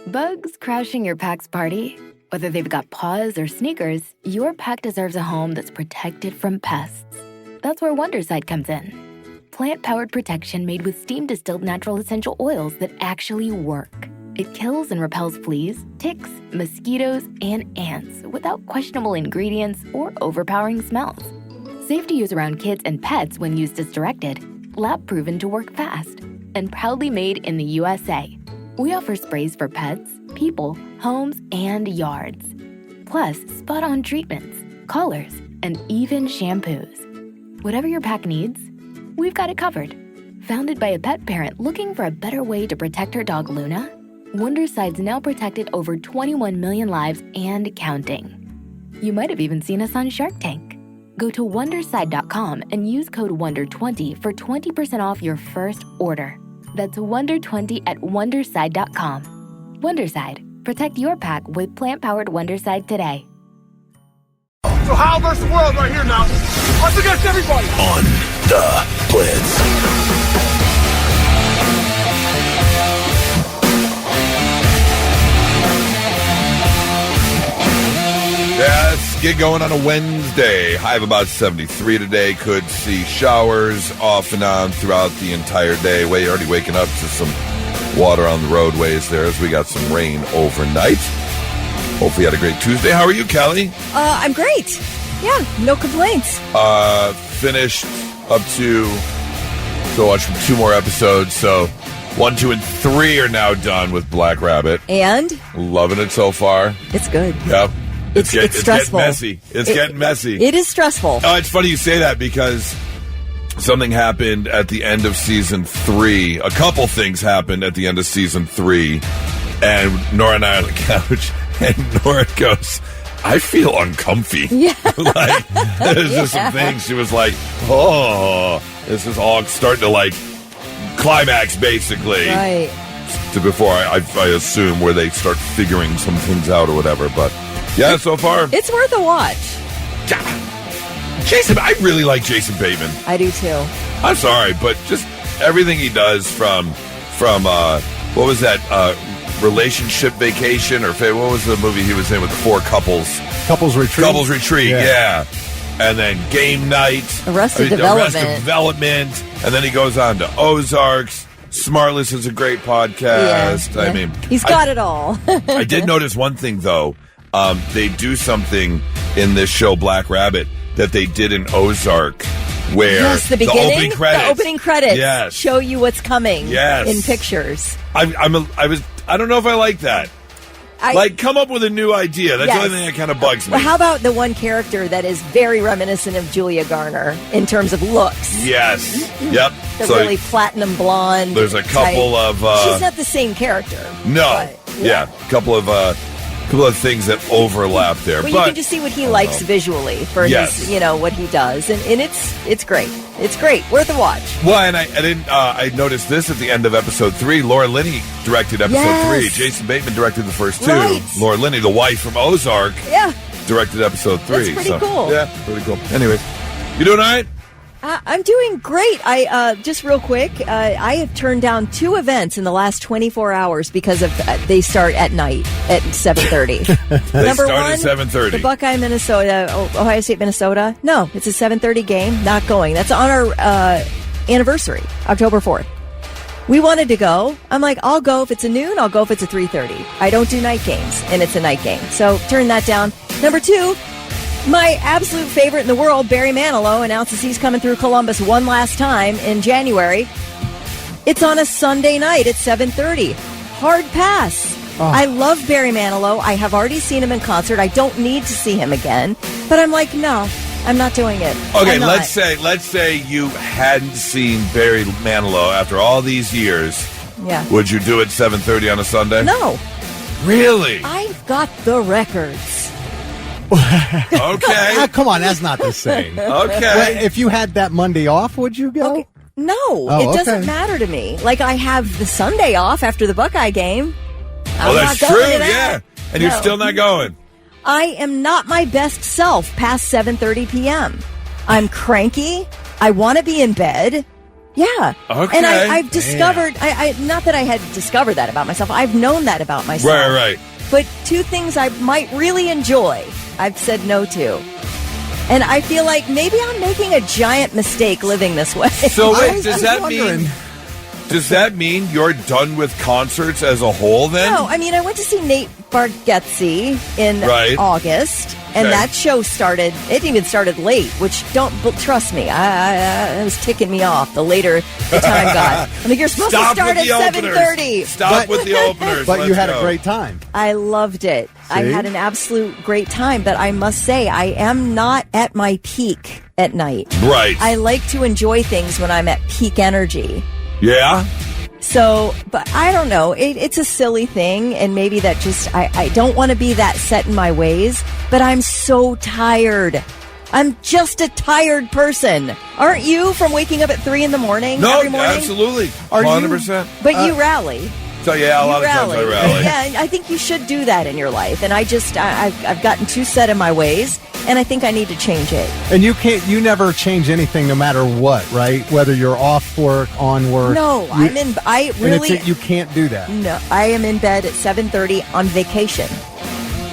Bugs crashing your pack's party? Whether they've got paws or sneakers, your pack deserves a home that's protected from pests. That's where Wondercide comes in. Plant-powered protection made with steam-distilled natural essential oils that actually work. It kills and repels fleas, ticks, mosquitoes, and ants without questionable ingredients or overpowering smells. Safe to use around kids and pets when used as directed. Lab-proven to work fast. And proudly made in the USA. We offer sprays for pets, people, homes, and yards. Plus, spot-on treatments, collars, and even shampoos. Whatever your pack needs, we've got it covered. Founded by a pet parent looking for a better way to protect her dog Luna, Wondercide's now protected over 21 million lives and counting. You might have even seen us on Shark Tank. Go to Wondercide.com and use code WONDER20 for 20% off your first order. That's WONDER20 at Wondercide.com. Wondercide. Protect your pack with plant-powered Wondercide today. So Hal versus the world right here now. Us against everybody. On the Blitz. Yes, get going on a Wednesday. High of about 73 today. Could see showers off and on throughout the entire day. We're already waking up to some water on the roadways there as we got some rain overnight. Hopefully you had a great Tuesday. How are you, Kelly? I'm great. Yeah, no complaints. Finished up to, so watch from 2 more episodes. So 1, 2, and 3 are now done with Black Rabbit. And? Loving it so far. It's good. Yep. It's stressful. It's getting messy. It is stressful. Oh, it's funny you say that because something happened at the end of season 3. A couple things happened at the end of season 3. And Nora and I on the couch. And Nora goes, I feel uncomfy. Yeah. Like, there's just some things. She was like, oh, this is all starting to like climax, basically. Right. To before I assume where they start figuring some things out or whatever. But yeah, so far. It's worth a watch. Jason, I really like Jason Bateman. I do too. I'm sorry, but just everything he does from what was that, Relationship Vacation, or what was the movie he was in with the 4 couples? Couples Retreat. Yeah. And then Game Night. Arrested Development. And then he goes on to Ozarks. Smartless is a great podcast. Yeah. I mean, he's got it all. I did notice one thing, though. They do something in this show, Black Rabbit, that they did in Ozark, where the beginning, the opening credits show you what's coming in pictures. I don't know if I like that. Come up with a new idea. That's the only thing that kind of bugs me. Well, how about the one character that is very reminiscent of Julia Garner in terms of looks? Yes. Yep. The really platinum blonde. There's a couple of. She's not the same character. No. But, a couple of things that overlap there. Well, you can just see what he likes visually for his, what he does, and it's great. It's great, worth a watch. Well, and I noticed this at the end of episode 3. Laura Linney directed episode 3. Jason Bateman directed the first 2. Right. Laura Linney, the wife from Ozark, directed episode 3. That's pretty cool. Yeah, pretty cool. Anyways, you doing all right? I'm doing great. I just real quick, I have turned down 2 events in the last 24 hours because of they start at night at 7:30. Number 1, at 7:30. The Buckeye, Minnesota, Ohio State, Minnesota. No, it's a 7:30 game. Not going. That's on our anniversary, October 4th. We wanted to go. I'm like, I'll go if it's a noon. I'll go if it's a 3:30. I don't do night games, and it's a night game. So turn that down. Number 2. My absolute favorite in the world, Barry Manilow, announces he's coming through Columbus one last time in January. It's on a Sunday night at 7:30. Hard pass. Oh. I love Barry Manilow. I have already seen him in concert. I don't need to see him again. But I'm like, no, I'm not doing it. Okay, let's say you hadn't seen Barry Manilow after all these years. Yeah. Would you do it 7:30 on a Sunday? No. Really? I've got the records. Okay. Come on, that's not the same. Okay. Well, if you had that Monday off, would you go? Okay. No, it doesn't matter to me. Like, I have the Sunday off after the Buckeye game. Well, that's true, yeah. And you're still not going. I am not my best self past 7:30 p.m. I'm cranky. I want to be in bed. Yeah. Okay. And I've discovered, I not that I had discovered that about myself, I've known that about myself. Right. But two things I might really enjoy, I've said no to. And I feel like maybe I'm making a giant mistake living this way. So wait, does that mean you're done with concerts as a whole then? No, I mean, I went to see Nate Bargatze in August, and that show started, it even started late, which trust me, it was ticking me off the later the time got. I mean, you're supposed to start at 7:30. Stop with the openers. But you had a great time. I loved it. See? I had an absolute great time, but I must say, I am not at my peak at night. Right. I like to enjoy things when I'm at peak energy. Yeah? So, but I don't know. It's a silly thing, and maybe that just, I don't want to be that set in my ways, but I'm so tired. I'm just a tired person. Aren't you, from waking up at 3 in the morning every morning? No, absolutely. Are 100%. But you rally. So, yeah, a lot of times I rally. Yeah, I think you should do that in your life. And I've gotten too set in my ways, and I think I need to change it. And you never change anything no matter what, right? Whether you're off work, on work. No, you can't do that. No, I am in bed at 7:30 on vacation.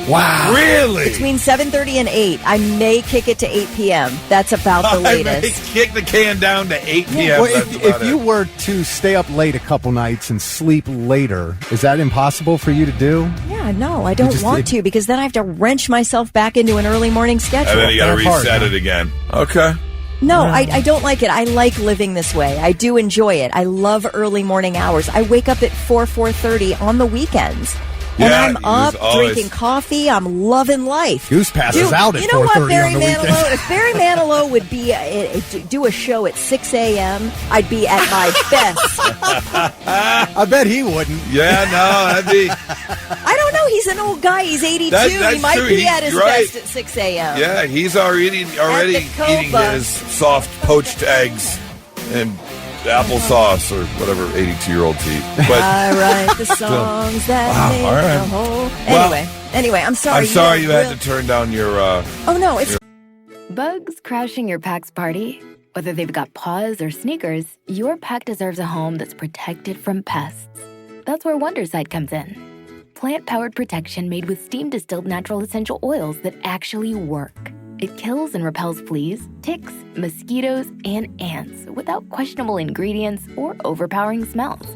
Wow. Really? Between 7:30 and 8. I may kick it to 8 p.m. That's about the latest. I may kick the can down to 8 p.m. Well, if you were to stay up late a couple nights and sleep later, is that impossible for you to do? Yeah, no, I don't want to, because then I have to wrench myself back into an early morning schedule. And then you got to reset it again. Okay. No, I don't like it. I like living this way. I do enjoy it. I love early morning hours. I wake up at 4:30 on the weekends. And I'm up drinking coffee. I'm loving life. Goose passes out at 4:30 You know what, Barry on the Manilow? weekend. If Barry Manilow would be do a show at 6 a.m., I'd be at my best. I bet he wouldn't. Yeah, no, that'd be... I don't know. He's an old guy. He's 82. That's he might true. be at his best at 6 a.m. Yeah, he's already eating his soft poached eggs and applesauce or whatever 82-year-olds eat. But I write the songs that make the whole... Anyway, I'm sorry. I'm sorry you had to turn down your... oh, no, it's... Bugs crashing your pack's party? Whether they've got paws or sneakers, your pack deserves a home that's protected from pests. That's where Wondercide comes in. Plant-powered protection made with steam-distilled natural essential oils that actually work. It kills and repels fleas, ticks, mosquitoes, and ants without questionable ingredients or overpowering smells.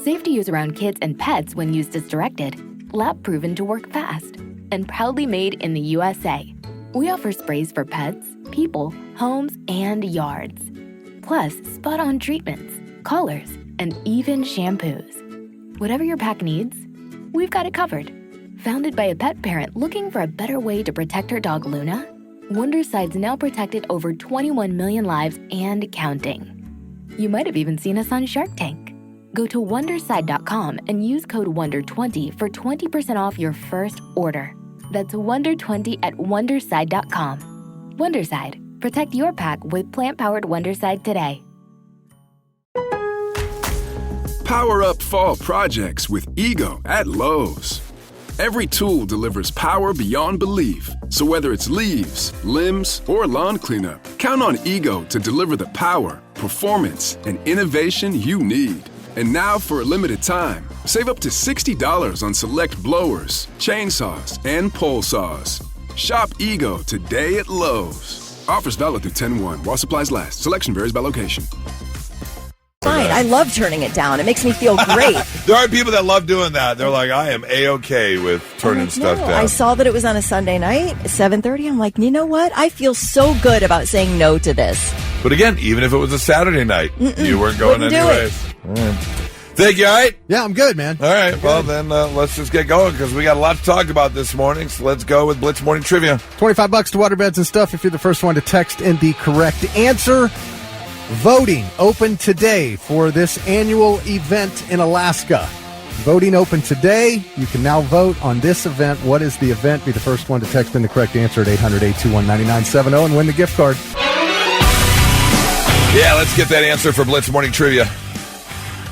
Safe to use around kids and pets when used as directed. Lab-proven to work fast. And proudly made in the USA. We offer sprays for pets, people, homes, and yards. Plus, spot-on treatments, collars, and even shampoos. Whatever your pack needs, we've got it covered. Founded by a pet parent looking for a better way to protect her dog Luna, Wondercide's now protected over 21 million lives and counting. You might have even seen us on Shark Tank. Go to Wondercide.com and use code WONDER20 for 20% off your first order. That's WONDER20 at Wondercide.com. Wondercide. Protect your pack with plant-powered Wondercide today. Power up fall projects with Ego at Lowe's. Every tool delivers power beyond belief. So whether it's leaves, limbs, or lawn cleanup, count on Ego to deliver the power, performance, and innovation you need. And now for a limited time, save up to $60 on select blowers, chainsaws, and pole saws. Shop Ego today at Lowe's. Offers valid through 10/1 while supplies last. Selection varies by location. Fine. I love turning it down. It makes me feel great. There are people that love doing that. They're like, I am A-okay with turning stuff down. I saw that it was on a Sunday night at 7:30. I'm like, you know what? I feel so good about saying no to this. But again, even if it was a Saturday night, you weren't going Wouldn't do anyways. All right. Thank you, all right? Yeah, I'm good, man. All right, well, then let's just get going because we got a lot to talk about this morning. So let's go with Blitz Morning Trivia. $25 to waterbeds and stuff if you're the first one to text in the correct answer. Voting open today for this annual event in Alaska. Voting open today. You can now vote on this event. What is the event? Be the first one to text in the correct answer at 800-821-9970 and win the gift card. Yeah, let's get that answer for Blitz Morning Trivia.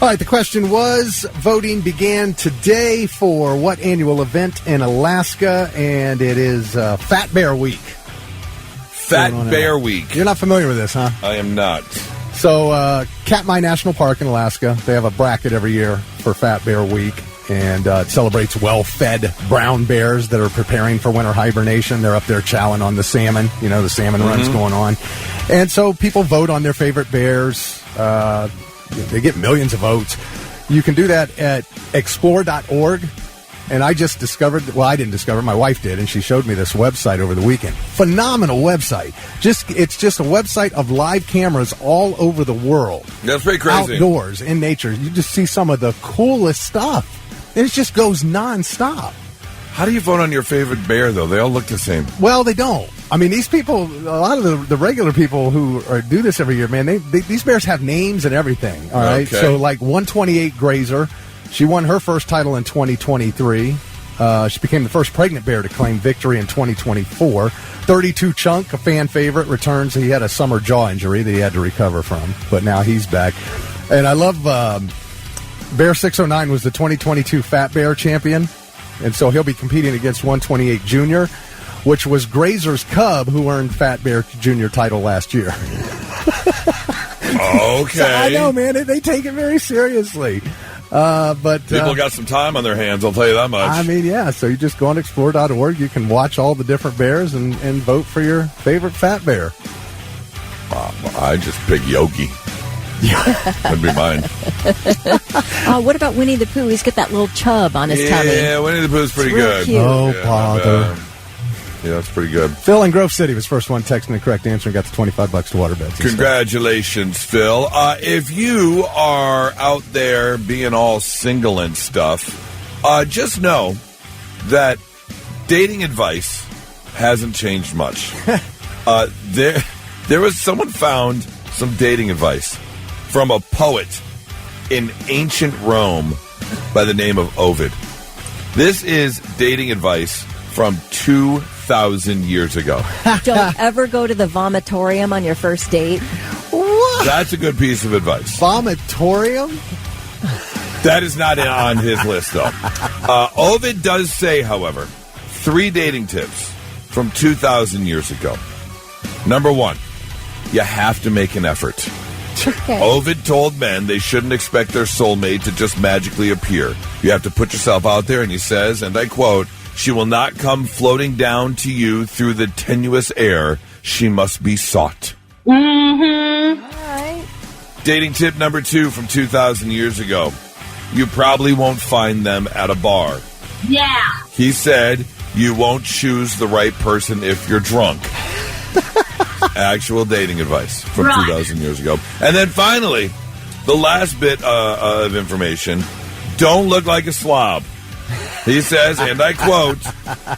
All right, the question was, voting began today for what annual event in Alaska? And it is Fat Bear Week. Fat Bear Week. You're not familiar with this, huh? I am not. So, Katmai National Park in Alaska, they have a bracket every year for Fat Bear Week, and it celebrates well-fed brown bears that are preparing for winter hibernation. They're up there chowing on the salmon. You know, the salmon run's going on. And so people vote on their favorite bears. They get millions of votes. You can do that at explore.org. And I just discovered, well, I didn't discover, my wife did, and she showed me this website over the weekend. Phenomenal website. It's just a website of live cameras all over the world. That's pretty crazy. Outdoors, in nature. You just see some of the coolest stuff. And it just goes nonstop. How do you vote on your favorite bear, though? They all look the same. Well, they don't. I mean, these people, a lot of the regular people who do this every year, man, these bears have names and everything, all right? Okay. So, like 128 Grazer, she won her first title in 2023. She became the first pregnant bear to claim victory in 2024. 32 Chunk, a fan favorite, returns. He had a summer jaw injury that he had to recover from, but now he's back. And I love Bear 609 was the 2022 Fat Bear champion, and so he'll be competing against 128 Junior, which was Grazer's cub, who earned Fat Bear Junior title last year. Okay. So I know, man. They take it very seriously. But people got some time on their hands, I'll tell you that much. I mean, yeah, so you just go on explore.org. You can watch all the different bears and vote for your favorite fat bear. I just pick Yogi. That'd be mine. What about Winnie the Pooh? He's got that little chub on his tummy. Yeah, Winnie the Pooh's pretty It's real good. cute. Oh, bother. Yeah, that's pretty good. Phil in Grove City was first one texting the correct answer and got the $25 to waterbeds. Congratulations, Phil. If you are out there being all single and stuff, just know that dating advice hasn't changed much. There was someone found some dating advice from a poet in ancient Rome by the name of Ovid. This is dating advice from 2,000 years ago. Don't ever go to the vomitorium on your first date. What? That's a good piece of advice. Vomitorium? That is not on his list, though. Ovid does say, however, 3 dating tips from 2,000 years ago. Number 1, you have to make an effort. Okay. Ovid told men they shouldn't expect their soulmate to just magically appear. You have to put yourself out there, and he says, and I quote, "She will not come floating down to you through the tenuous air. She must be sought." Mm-hmm. All right. Dating tip number 2 from 2,000 years ago. You probably won't find them at a bar. Yeah. He said, you won't choose the right person if you're drunk. Actual dating advice from 2,000 years ago. And then finally, the last bit of information, don't look like a slob. He says, and I quote,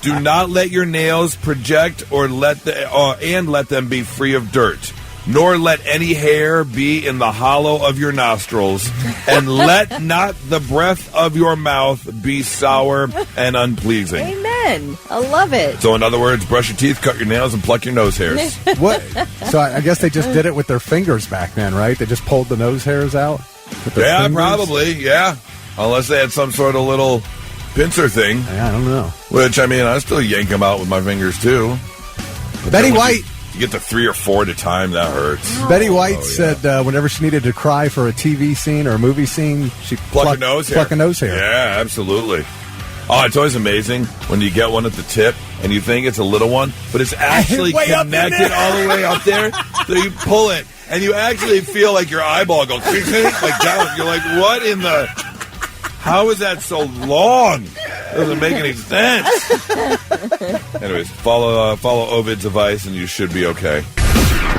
"Do not let your nails project and let them be free of dirt, nor let any hair be in the hollow of your nostrils, and let not the breath of your mouth be sour and unpleasing." Amen. I love it. So in other words, brush your teeth, cut your nails, and pluck your nose hairs. What? So I guess they just did it with their fingers back then, right? They just pulled the nose hairs out with their fingers? Probably, yeah. Unless they had some sort of little pincer thing. Yeah, I don't know. Which, I mean, I still yank them out with my fingers, too. But Betty then when White. You get to 3 or 4 at a time, that hurts. Betty White said whenever she needed to cry for a TV scene or a movie scene, she Pluck a nose hair. Pluck a nose hair. Yeah, absolutely. Oh, it's always amazing when you get one at the tip and you think it's a little one, but it's actually Way up in connected there. all the way up there. So you pull it and you actually feel like your eyeball goes like down. You're like, what in the... How is that so long? Doesn't make any sense. Anyways, follow Ovid's advice and you should be okay.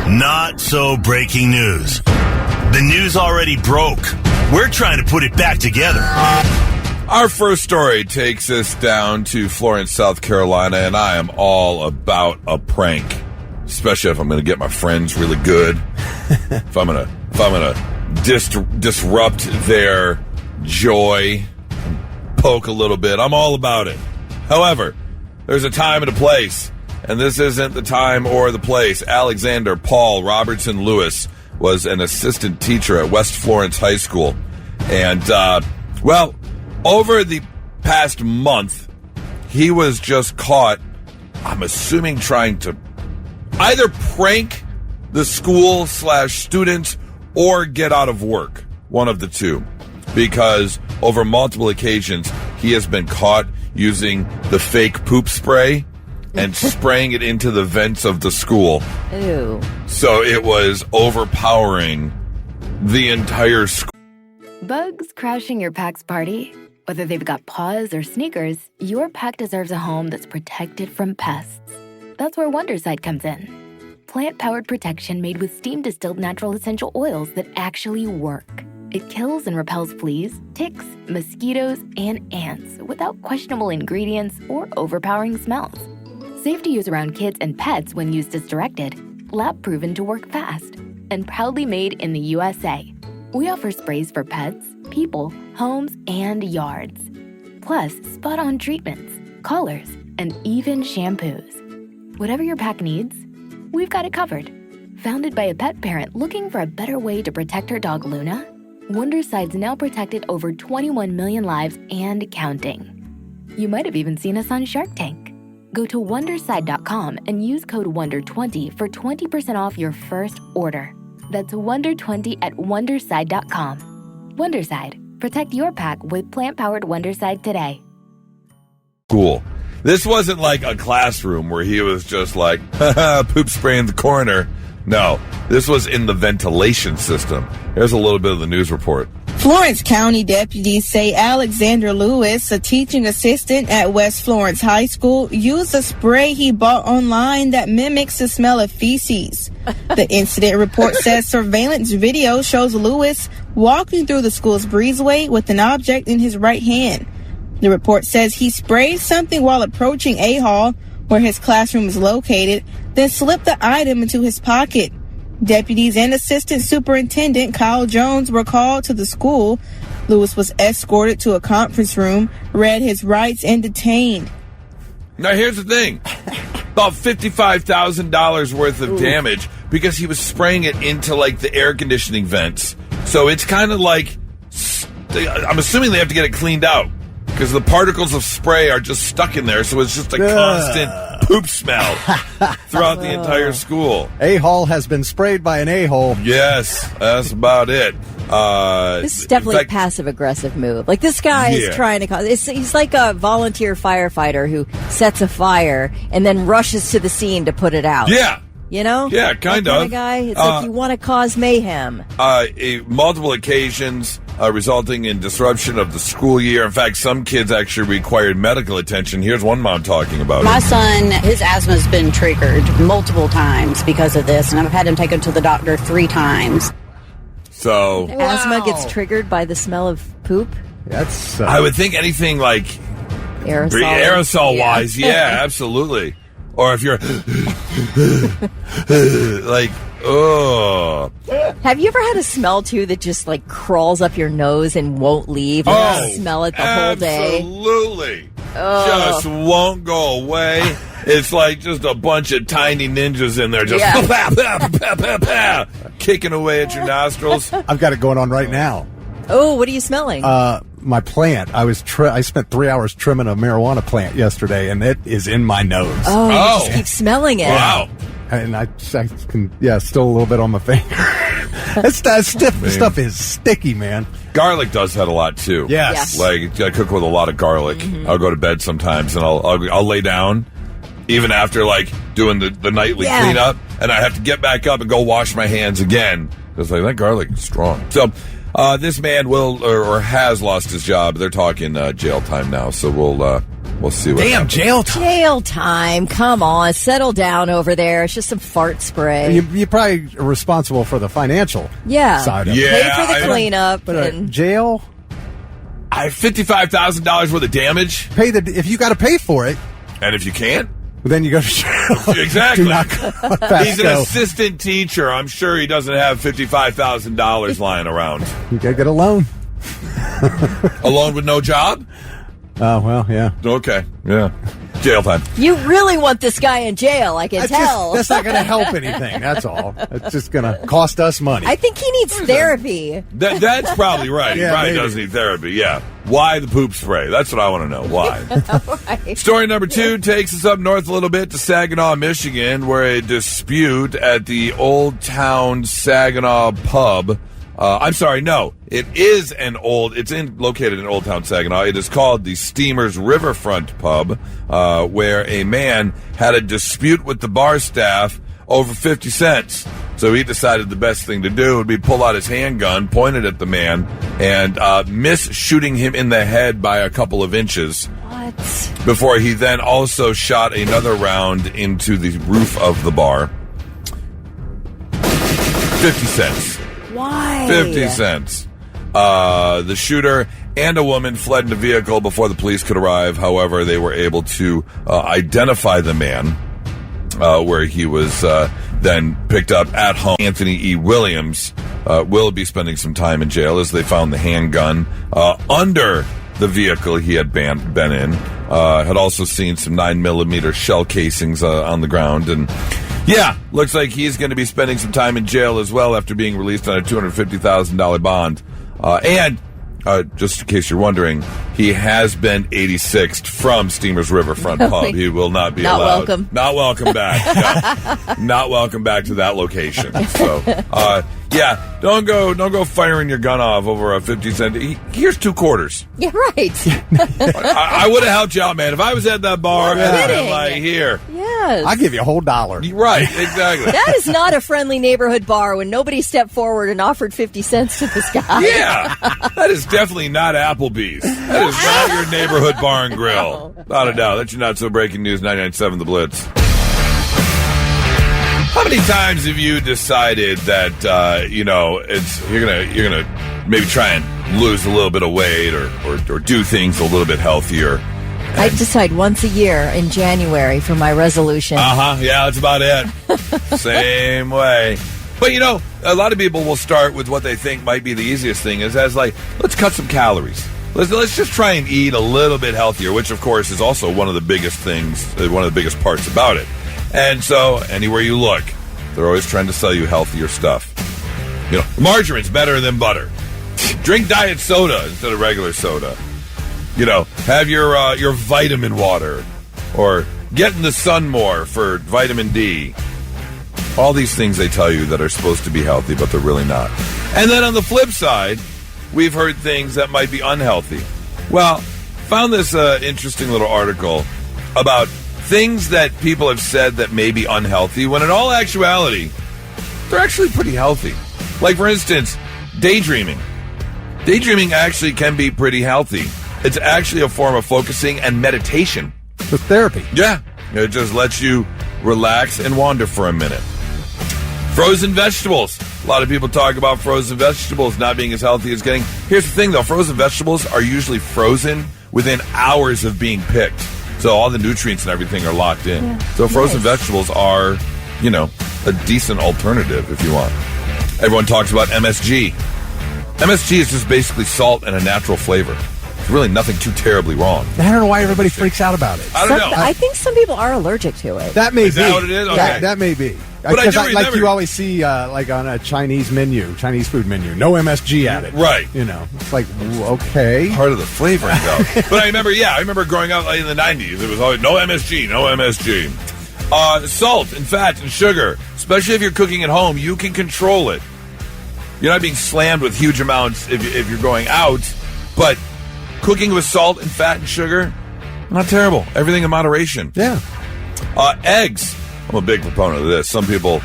Not so breaking news. The news already broke. We're trying to put it back together. Our first story takes us down to Florence, South Carolina, and I am all about a prank, especially if I'm going to get my friends really good. if I'm going to disrupt their joy, poke a little bit, I'm all about it. However, there's a time and a place, and this isn't the time or the place. Alexander Paul Robertson Lewis was an assistant teacher at West Florence High School, and over the past month, he was just caught, I'm assuming, trying to either prank the school/students or get out of work, one of the two, because over multiple occasions he has been caught using the fake poop spray and spraying it into the vents of the school. Ew. So it was overpowering the entire school. Bugs crashing your pack's party? Whether they've got paws or sneakers, your pack deserves a home that's protected from pests. That's where Wondercide comes in. Plant-powered protection made with steam-distilled natural essential oils that actually work. It kills and repels fleas, ticks, mosquitoes, and ants without questionable ingredients or overpowering smells. Safe to use around kids and pets when used as directed. Lab-proven to work fast. And proudly made in the USA. We offer sprays for pets, people, homes, and yards. Plus, spot-on treatments, collars, and even shampoos. Whatever your pack needs, we've got it covered. Founded by a pet parent looking for a better way to protect her dog Luna, Wonderside's now protected over 21 million lives and counting. You might have even seen us on Shark Tank. Go to Wonderside.com and use code WONDER20 for 20% off your first order. That's WONDER20 at Wonderside.com. Wonderside. Protect your pack with plant-powered Wondercide today. Cool. This wasn't like a classroom where he was just like, poop spray in the corner. No, this was in the ventilation system. Here's a little bit of the news report. Florence County deputies say Alexander Lewis, a teaching assistant at West Florence High School, used a spray he bought online that mimics the smell of feces. The incident report says surveillance video shows Lewis walking through the school's breezeway with an object in his right hand. The report says he sprayed something while approaching A Hall, where his classroom is located, then slipped the item into his pocket. Deputies and Assistant Superintendent Kyle Jones were called to the school. Lewis was escorted to a conference room, read his rights, and detained. Now, here's the thing. About $55,000 worth of damage because he was spraying it into, like, the air conditioning vents. So it's kind of like, I'm assuming they have to get it cleaned out because the particles of spray are just stuck in there. So it's just a constant poop smell throughout the entire school. A-hole has been sprayed by an a-hole. Yes, that's about it. This is definitely a passive-aggressive move. Like, this guy is trying to cause... He's like a volunteer firefighter who sets a fire and then rushes to the scene to put it out. Yeah. You know? Yeah, kind of. Guy. It's like you want to cause mayhem. Multiple occasions resulting in disruption of the school year. In fact, some kids actually required medical attention. Here's one mom talking about it. My son, his asthma's been triggered multiple times because of this, and I've had him taken to the doctor 3 times. So asthma gets triggered by the smell of poop? That's I would think anything like aerosol-wise, yeah, absolutely. Or if you're like, oh. Have you ever had a smell, too, that just, like, crawls up your nose and won't leave? And you smell it the whole day? Absolutely. Just won't go away. It's like just a bunch of tiny ninjas in there just kicking away at your nostrils. I've got it going on right now. Oh, what are you smelling? My plant. I spent 3 hours trimming a marijuana plant yesterday, and it is in my nose. Oh, you just keep smelling it. Wow. And I can, still a little bit on my finger. That stuff is sticky, man. Garlic does that a lot, too. Yes. Like, I cook with a lot of garlic. Mm-hmm. I'll go to bed sometimes, and I'll lay down, even after, like, doing the nightly cleanup, and I have to get back up and go wash my hands again. Because, like, that garlic is strong. So... this man will or has lost his job. They're talking jail time now, so we'll see what happens. Jail time. Jail time. Come on, settle down over there. It's just some fart spray. You're probably responsible for the financial side of it. Pay for the cleanup. But jail? $55,000 worth of damage. If you got to pay for it. And if you can't? Then you go to jail. Exactly. Do not He's an assistant teacher. I'm sure he doesn't have $55,000 lying around. You got to get a loan. A loan with no job? Oh, well, yeah. Okay, yeah. Jail time. You really want this guy in jail, I can tell. That's not going to help anything. That's all. It's just going to cost us money. I think he needs therapy. That's probably right. Yeah, he probably maybe. does need therapy, yeah. Why the poop spray? That's what I want to know. Why? Right. Story number 2 takes us up north a little bit to Saginaw, Michigan, where a dispute at the Old Town Saginaw pub. It's located in Old Town Saginaw. It is called the Steamers Riverfront Pub, where a man had a dispute with the bar staff over 50 cents. So he decided the best thing to do would be pull out his handgun, point it at the man, and miss shooting him in the head by a couple of inches. What? Before he then also shot another round into the roof of the bar. 50 cents. Why? 50 cents. The shooter and a woman fled in a vehicle before the police could arrive. However, they were able to identify the man, where he was then picked up at home. Anthony E. Williams will be spending some time in jail as they found the handgun under the vehicle he had been in. Had also seen some 9mm shell casings on the ground. And yeah, looks like he's going to be spending some time in jail as well after being released on a $250,000 bond. And just in case you're wondering, he has been 86'd from Steamers Riverfront Pub. He will not be Not allowed. welcome. Not welcome back. No. Not welcome back to that location. So, yeah, don't go firing your gun off over a 50-cent. Here's 2 quarters. Yeah, right. I would have helped you out, man. If I was at that bar, I'd have been like, here. Yes. I'll give you a whole $1. Right, exactly. That is not a friendly neighborhood bar when nobody stepped forward and offered 50 cents to this guy. Yeah, that is definitely not Applebee's. That is not your neighborhood bar and grill. Without a doubt. That's your not so breaking news. 99.7 The Blitz. How many times have you decided that you're gonna maybe try and lose a little bit of weight or do things a little bit healthier? I decide once a year in January for my resolution. Yeah, that's about it. Same way. But, a lot of people will start with what they think might be the easiest thing as like, let's cut some calories. Let's just try and eat a little bit healthier, which, of course, is also one of the biggest things, one of the biggest parts about it. And so, anywhere you look, they're always trying to sell you healthier stuff. Margarine's better than butter. Drink diet soda instead of regular soda. Have your vitamin water, or get in the sun more for vitamin D. All these things they tell you that are supposed to be healthy, but they're really not. And then on the flip side, we've heard things that might be unhealthy. Well, found this interesting little article about things that people have said that may be unhealthy, when in all actuality, they're actually pretty healthy. Like, for instance, daydreaming. Daydreaming actually can be pretty healthy. It's actually a form of focusing and meditation. It's therapy. Yeah. It just lets you relax and wander for a minute. Frozen vegetables. A lot of people talk about frozen vegetables not being as healthy as getting... Here's the thing, though. Frozen vegetables are usually frozen within hours of being picked. So all the nutrients and everything are locked in. Yeah. So frozen vegetables are, a decent alternative if you want. Everyone talks about MSG. MSG is just basically salt and a natural flavor. There's really nothing too terribly wrong. I don't know why everybody freaks out about it. I don't know. I think some people are allergic to it. That may be. Is that what it is? Okay. That may be. But I do remember, like you always see, like on a Chinese food menu, no MSG added. Right. It's like, okay. Part of the flavoring, though. But I remember growing up in the 90s, it was always no MSG, no MSG. Salt and fat and sugar, especially if you're cooking at home, you can control it. You're not being slammed with huge amounts if you're going out, but cooking with salt and fat and sugar, not terrible. Everything in moderation. Yeah. Eggs. I'm a big proponent of this. Some people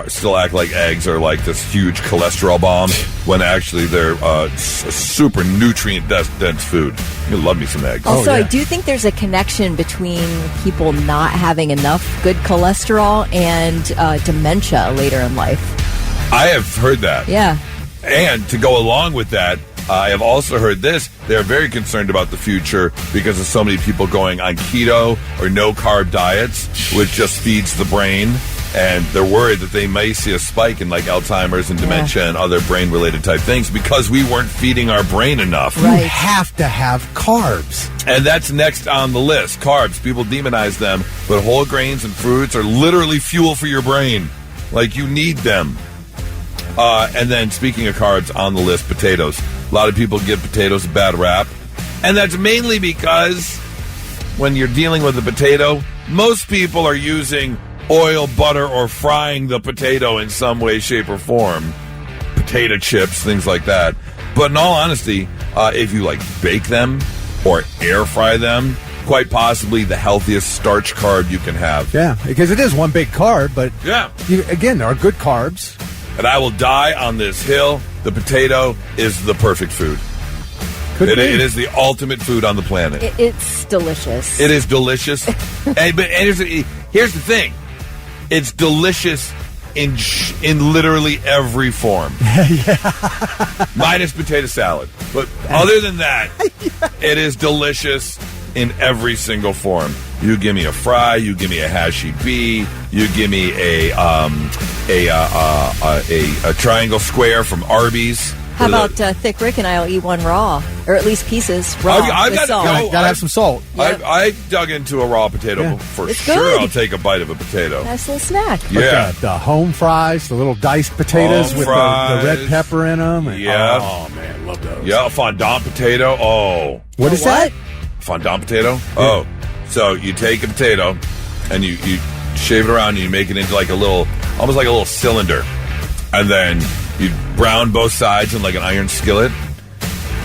still act like eggs are like this huge cholesterol bomb when actually they're super nutrient-dense food. You love me some eggs. Also, I do think there's a connection between people not having enough good cholesterol and dementia later in life. I have heard that. Yeah. And to go along with that, I have also heard this. They're very concerned about the future because of so many people going on keto or no-carb diets, which just feeds the brain. And they're worried that they may see a spike in like Alzheimer's and dementia and other brain-related type things because we weren't feeding our brain enough. You have to have carbs. And that's next on the list. Carbs. People demonize them, but whole grains and fruits are literally fuel for your brain. Like, you need them. And then, speaking of carbs, on the list, potatoes. A lot of people give potatoes a bad rap. And that's mainly because when you're dealing with a potato, most people are using oil, butter, or frying the potato in some way, shape, or form. Potato chips, things like that. But in all honesty, if you bake them or air fry them, quite possibly the healthiest starch carb you can have. Yeah, because it is one big carb, but again, there are good carbs. And I will die on this hill. The potato is the perfect food. It is the ultimate food on the planet. It's delicious. It is delicious. and here's the thing. It's delicious in literally every form. Minus potato salad. But other than that, it is delicious in every single form. You give me a fry, you give me a hashy bee, you give me a triangle square from Arby's. How about Thick Rick and I'll eat one raw, or at least pieces raw with salt. Gotta have some salt. Yep. I dug into a raw potato for It's sure. good. I'll take a bite of a potato. Nice little snack. Yeah. The home fries, the little diced potatoes Home with the fries. red pepper in them. And, Yeah. Oh, man, love those. Yeah, a fondant potato. Oh. What is that? Fondant potato? Oh. So you take a potato and you shave it around and you make it into almost like a little cylinder. And then you brown both sides in like an iron skillet.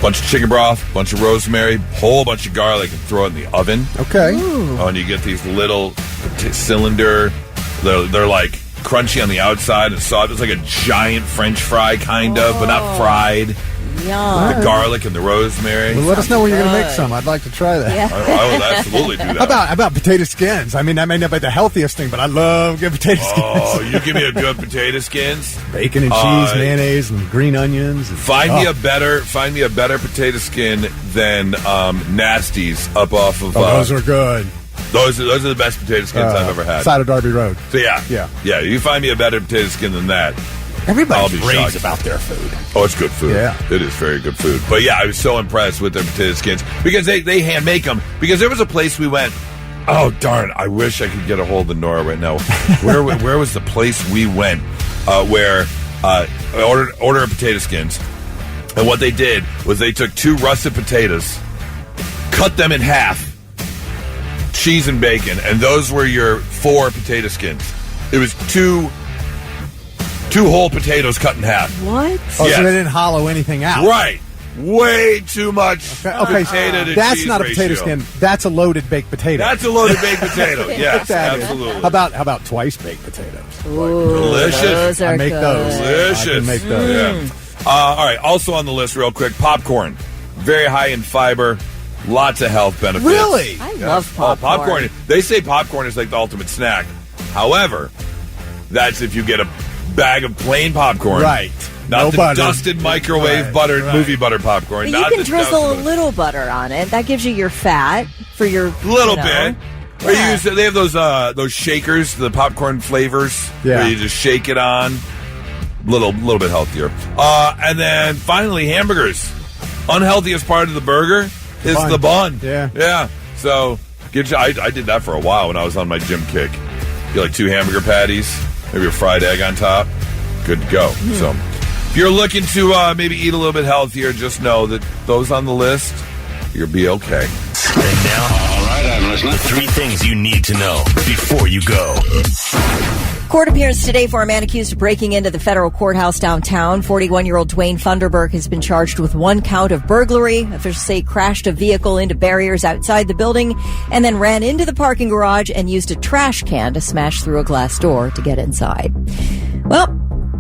Bunch of chicken broth, bunch of rosemary, whole bunch of garlic, and throw it in the oven. Okay. Oh, and you get these little cylinder. They're like crunchy on the outside and soft. It's like a giant French fry kind of, but not fried. Yum. The garlic and the rosemary. Well, let us know when you're going to make some. I'd like to try that. Yeah. I will absolutely do that. How about potato skins? I mean, that may not be the healthiest thing, but I love good potato skins. Oh, you give me a good potato skins. Bacon and cheese, mayonnaise, and green onions. And, Find me a better potato skin than Nasty's up off of. those are good. Those are the best potato skins I've ever had. Side of Darby Road. So yeah. You find me a better potato skin than that. Everybody raves raves about their food. Oh, it's good food. Yeah. It is very good food. But yeah, I was so impressed with their potato skins because they hand make them. Because there was a place we went. Oh darn! I wish I could get a hold of Nora right now. Where was the place we went? Where I ordered potato skins, and what they did was they took 2 russet potatoes, cut them in half, cheese and bacon, and those were your 4 potato skins. It was 2 whole potatoes cut in half. What? Oh, so they didn't hollow anything out. Right. Way too much potato to that's cheese not a potato ratio. skin. That's a loaded baked potato. That's a loaded baked potato. Yes, That is. absolutely. How about twice baked potatoes? Ooh, Delicious. Those are I make good. those. Delicious. I can make those. Yeah. All right. Also on the list, real quick, popcorn. Very high in fiber. Lots of health benefits. Really? I love popcorn. Popcorn. They say popcorn is like the ultimate snack. However, that's if you get a bag of plain popcorn. Right. Not No the butter. dusted microwave Right, buttered right. movie butter popcorn. But not you can the drizzle a dusted little butter on it. That gives you your fat for your little bit. Or Yeah. they have those shakers, the popcorn flavors, Yeah. where you just shake it on. Little bit healthier. And then finally, hamburgers. Unhealthiest part of the burger is Bun. the bun. Yeah. So I did that for a while when I was on my gym kick. Get like 2 hamburger patties, maybe a fried egg on top. Good to go. So if you're looking to maybe eat a little bit healthier, just know that those on the list, you'll be okay. And now, all right, I'm listening. The 3 things you need to know before you go. Court appearance today for a man accused of breaking into the federal courthouse downtown. 41-year-old Dwayne Funderburg has been charged with 1 count of burglary. Officials say crashed a vehicle into barriers outside the building and then ran into the parking garage and used a trash can to smash through a glass door to get inside. Well,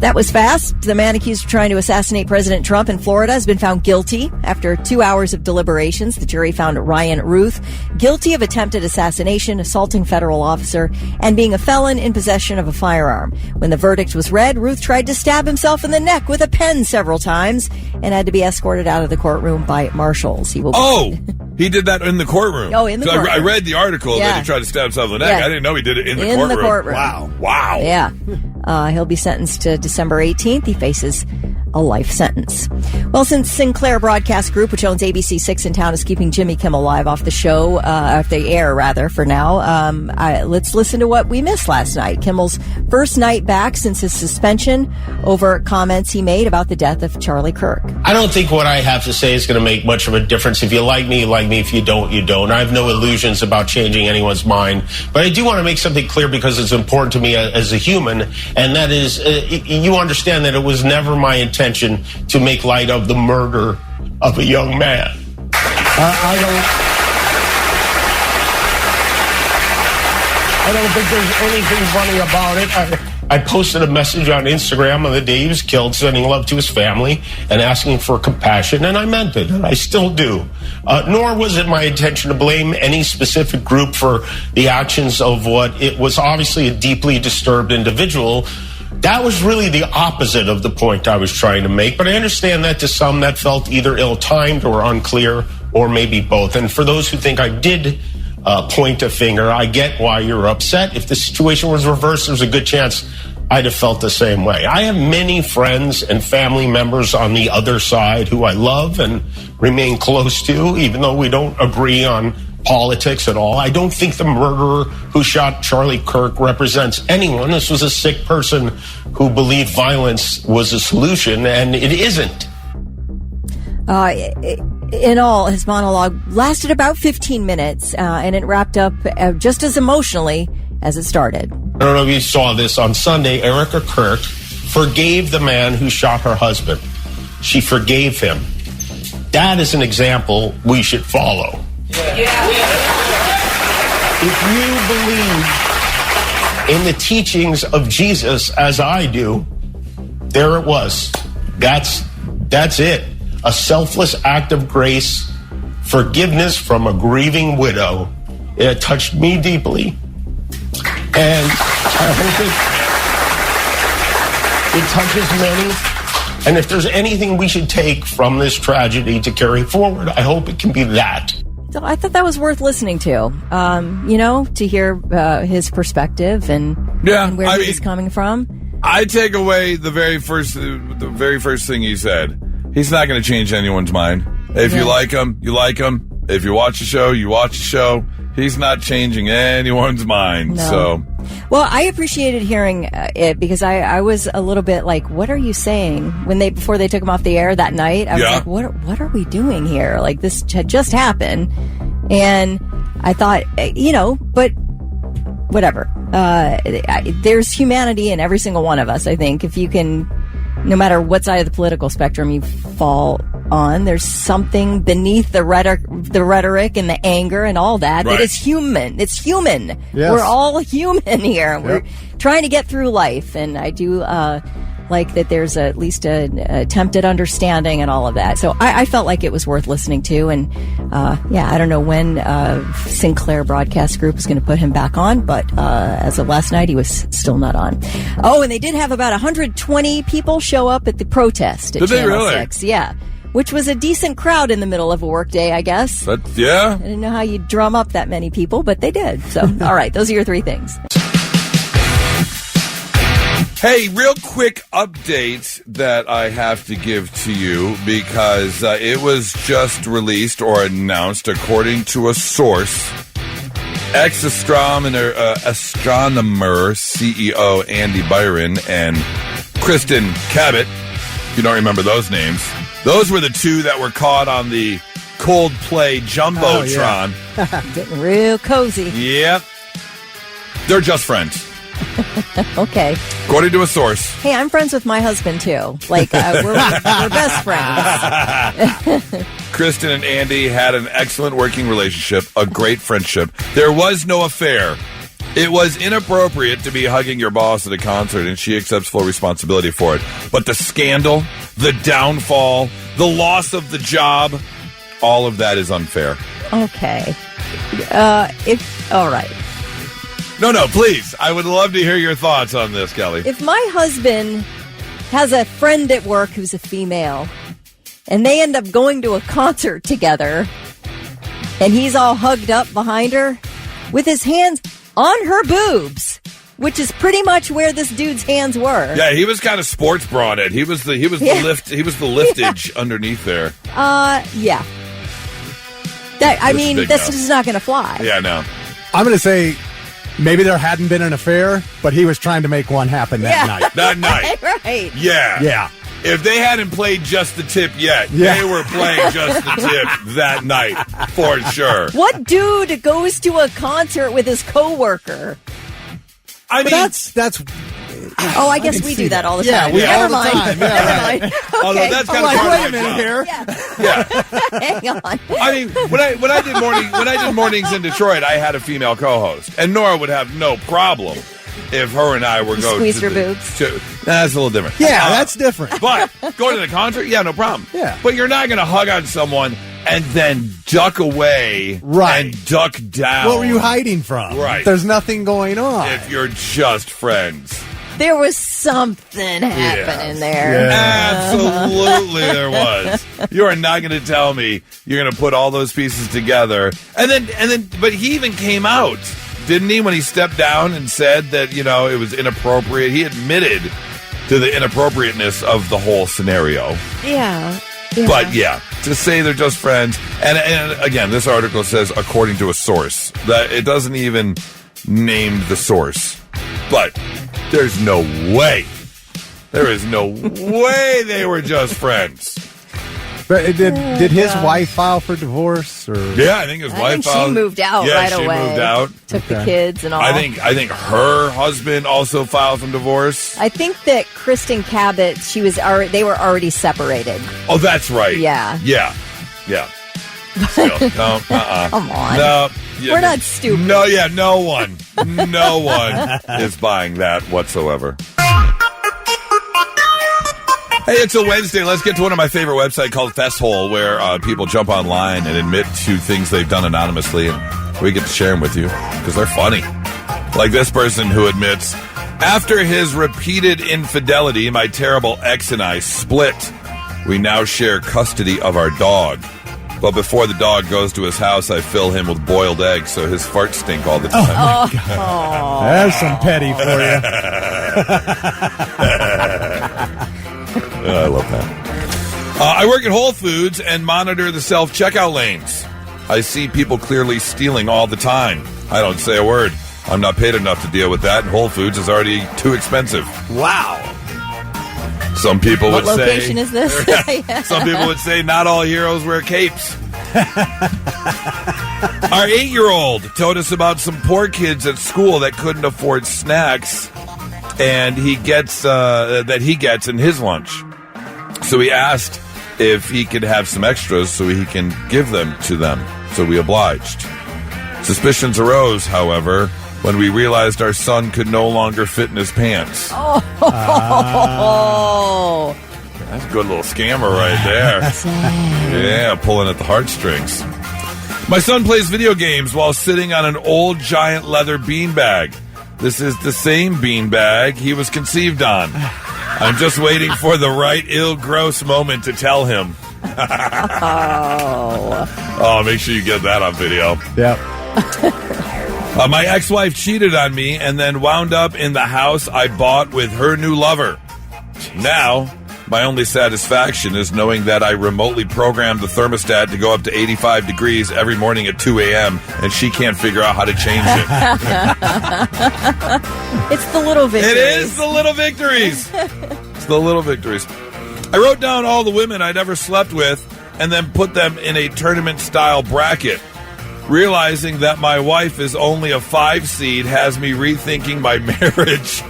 That was fast. The man accused of trying to assassinate President Trump in Florida has been found guilty. After 2 hours of deliberations, the jury found Ryan Ruth guilty of attempted assassination, assaulting federal officer, and being a felon in possession of a firearm. When the verdict was read, Ruth tried to stab himself in the neck with a pen several times and had to be escorted out of the courtroom by marshals. He He did that in the courtroom. Oh, in the courtroom. I read the article that he tried to stab himself in the neck. Yeah. I didn't know he did it in the courtroom. In the courtroom. Wow. Yeah. He'll be sentenced to December 18th. He faces a life sentence. Well, since Sinclair Broadcast Group, which owns ABC6 in town, is keeping Jimmy Kimmel Live off the show, off the air, rather, for now, let's listen to what we missed last night. Kimmel's first night back since his suspension over comments he made about the death of Charlie Kirk. I don't think what I have to say is going to make much of a difference. If you like me, you like me. If you don't, you don't. I have no illusions about changing anyone's mind. But I do want to make something clear because it's important to me as a human, and that is, you understand that it was never my intention to make light of the murder of a young man. I don't think there's anything funny about it. I posted a message on Instagram on the day he was killed, sending love to his family and asking for compassion, and I meant it, and I still do. Nor was it my intention to blame any specific group for the actions of what it was obviously a deeply disturbed individual. That was really the opposite of the point I was trying to make, but I understand that to some that felt either ill-timed or unclear, or maybe both. And for those who think I did point a finger, I get why you're upset. If the situation was reversed, there's a good chance I'd have felt the same way. I have many friends and family members on the other side who I love and remain close to, even though we don't agree on politics at all. I don't think the murderer who shot Charlie Kirk represents anyone. This was a sick person who believed violence was a solution, and it isn't. In all, his monologue lasted about 15 minutes, and it wrapped up just as emotionally as it started. I don't know if you saw this on Sunday. Erica Kirk forgave the man who shot her husband. She forgave him. That is an example we should follow. If you believe in the teachings of Jesus as I do, there it was. That's it. A selfless act of grace, forgiveness from a grieving widow. It touched me deeply. And I hope it touches many. And if there's anything we should take from this tragedy to carry forward, I hope it can be that. So I thought that was worth listening to, to hear his perspective and where he's coming from. I take away the very first thing he said. He's not going to change anyone's mind. If you like him, you like him. If you watch the show, you watch the show. He's not changing anyone's mind. No. So, well, I appreciated hearing it because I was a little bit like, what are you saying? Before they took him off the air that night, I was like, what are we doing here? Like, this had just happened. And I thought, but whatever. There's humanity in every single one of us, I think. If you can, no matter what side of the political spectrum you fall on, there's something beneath the rhetoric and the anger and all that that is human. It's human. Yes. We're all human here. Yep. We're trying to get through life, and I do like that there's at least an attempt at understanding and all of that. So I felt like it was worth listening to, and I don't know when Sinclair Broadcast Group is going to put him back on, but as of last night, he was still not on. Oh, and they did have about 120 people show up at the protest at Channel 6. Yeah. Which was a decent crowd in the middle of a workday, I guess. I didn't know how you drum up that many people, but they did. So, all right, those are your three things. Hey, real quick update that I have to give to you because it was just released or announced according to a source. Ex-astronomer CEO Andy Byron and Kristen Cabot, if you don't remember those names, those were the two that were caught on the Coldplay Jumbotron. Oh, yeah. Getting real cozy. Yep. They're just friends. Okay. According to a source. Hey, I'm friends with my husband, too. Like, we're best friends. Kristen and Andy had an excellent working relationship, a great friendship. There was no affair. It was inappropriate to be hugging your boss at a concert, and she accepts full responsibility for it. But the scandal, the downfall, the loss of the job, all of that is unfair. Okay. All right. No, please. I would love to hear your thoughts on this, Kelly. If my husband has a friend at work who's a female, and they end up going to a concert together, and he's all hugged up behind her with his hands on her boobs, which is pretty much where this dude's hands were. Yeah, he was kind of sports bra it. He was the liftage underneath there. Yeah. This is not going to fly. Yeah, no. I'm going to say maybe there hadn't been an affair, but he was trying to make one happen that night. That night. Right. Yeah. Yeah. If they hadn't played Just the Tip yet, they were playing Just the Tip that night, for sure. What dude goes to a concert with his coworker? I mean, that's. Oh, I guess we do that all the time. Never mind. Never mind. Okay. Although that's kind of like, part wait of a my minute job. here. Yeah. Hang on. I mean, when I did mornings in Detroit, I had a female co-host, and Nora would have no problem if her and I were going squeeze her boobs. That's a little different. Yeah, that's different. But going to the concert, no problem. Yeah. But you're not going to hug on someone and then duck away and duck down. What were you hiding from? Right. There's nothing going on. If you're just friends. There was something happening there. Absolutely there was. You are not going to tell me you're going to put all those pieces together. And then, but he even came out, didn't he, when he stepped down and said that, it was inappropriate. He admitted to the inappropriateness of the whole scenario. Yeah. But to say they're just friends, and again, this article says according to a source, that it doesn't even name the source. But there's no way. There is no way they were just friends. But did his wife file for divorce? Or? Yeah, I think his wife filed. She moved out right away. Yeah, she moved out. Took the kids and all. I think her husband also filed for divorce. I think that Kristen Cabot, they were already separated. Oh, that's right. Yeah. Yeah. Still, no, Come on. No. We're not stupid. No, no one is buying that whatsoever. Hey, it's a Wednesday. Let's get to one of my favorite websites called FessHole, where people jump online and admit to things they've done anonymously, and we get to share them with you because they're funny. Like this person who admits, after his repeated infidelity, my terrible ex and I split. We now share custody of our dog. But before the dog goes to his house, I fill him with boiled eggs so his farts stink all the time. Oh. There's some petty for you. I love that. I work at Whole Foods and monitor the self-checkout lanes. I see people clearly stealing all the time. I don't say a word. I'm not paid enough to deal with that, and Whole Foods is already too expensive. Wow. Some people would say... What location is this? Some people would say not all heroes wear capes. Our 8-year-old told us about some poor kids at school that couldn't afford snacks, and he gets in his lunch. So he asked if he could have some extras so he can give them to them. So we obliged. Suspicions arose, however, when we realized our son could no longer fit in his pants. Oh. That's a good little scammer right there. Yeah, pulling at the heartstrings. My son plays video games while sitting on an old giant leather beanbag. This is the same beanbag he was conceived on. I'm just waiting for the right gross moment to tell him. Oh, make sure you get that on video. Yep. My ex-wife cheated on me and then wound up in the house I bought with her new lover. Now, my only satisfaction is knowing that I remotely programmed the thermostat to go up to 85 degrees every morning at 2 a.m., and she can't figure out how to change it. It's the little victories. It is the little victories. It's the little victories. I wrote down all the women I'd ever slept with and then put them in a tournament-style bracket. Realizing that my wife is only a 5 seed has me rethinking my marriage.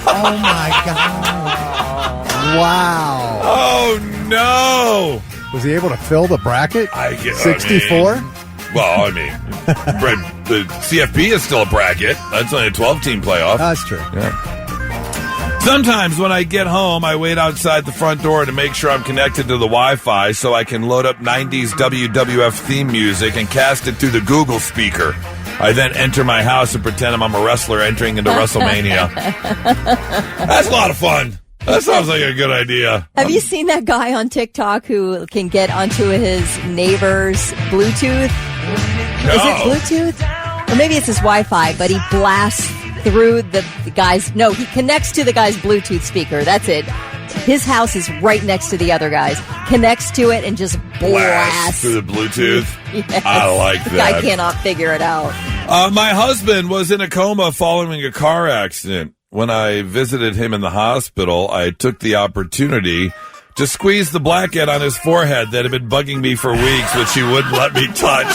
Oh, my God. Wow. Oh, no. Was he able to fill the bracket? 64? the CFP is still a bracket. That's only a 12-team playoff. That's true. Yeah. Sometimes when I get home, I wait outside the front door to make sure I'm connected to the Wi-Fi so I can load up 90s WWF theme music and cast it through the Google speaker. I then enter my house and pretend I'm a wrestler entering into WrestleMania. That's a lot of fun. That sounds like a good idea. Have you seen that guy on TikTok who can get onto his neighbor's Bluetooth? No. Is it Bluetooth? Or maybe it's his Wi-Fi, but he blasts through the guy's... No, he connects to the guy's Bluetooth speaker. That's it. His house is right next to the other guy's. Connects to it and just blasts through the Bluetooth. Yes. I like The that. guy cannot figure it out. My husband was in a coma following a car accident. When I visited him in the hospital, I took the opportunity to squeeze the blackhead on his forehead that had been bugging me for weeks, which he wouldn't let me touch.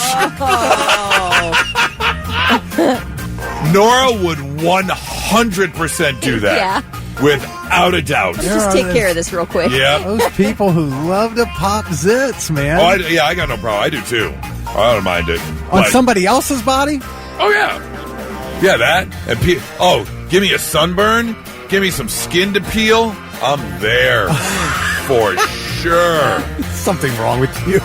Nora would 100% do that. Yeah. Without a doubt. Let's just take care of this real quick. Yeah. Those people who love to pop zits, man. Oh, I got no problem. I do too. I don't mind it. On somebody else's body? Oh, yeah. Yeah, that. And give me a sunburn. Give me some skin to peel. I'm there for sure. Something wrong with you.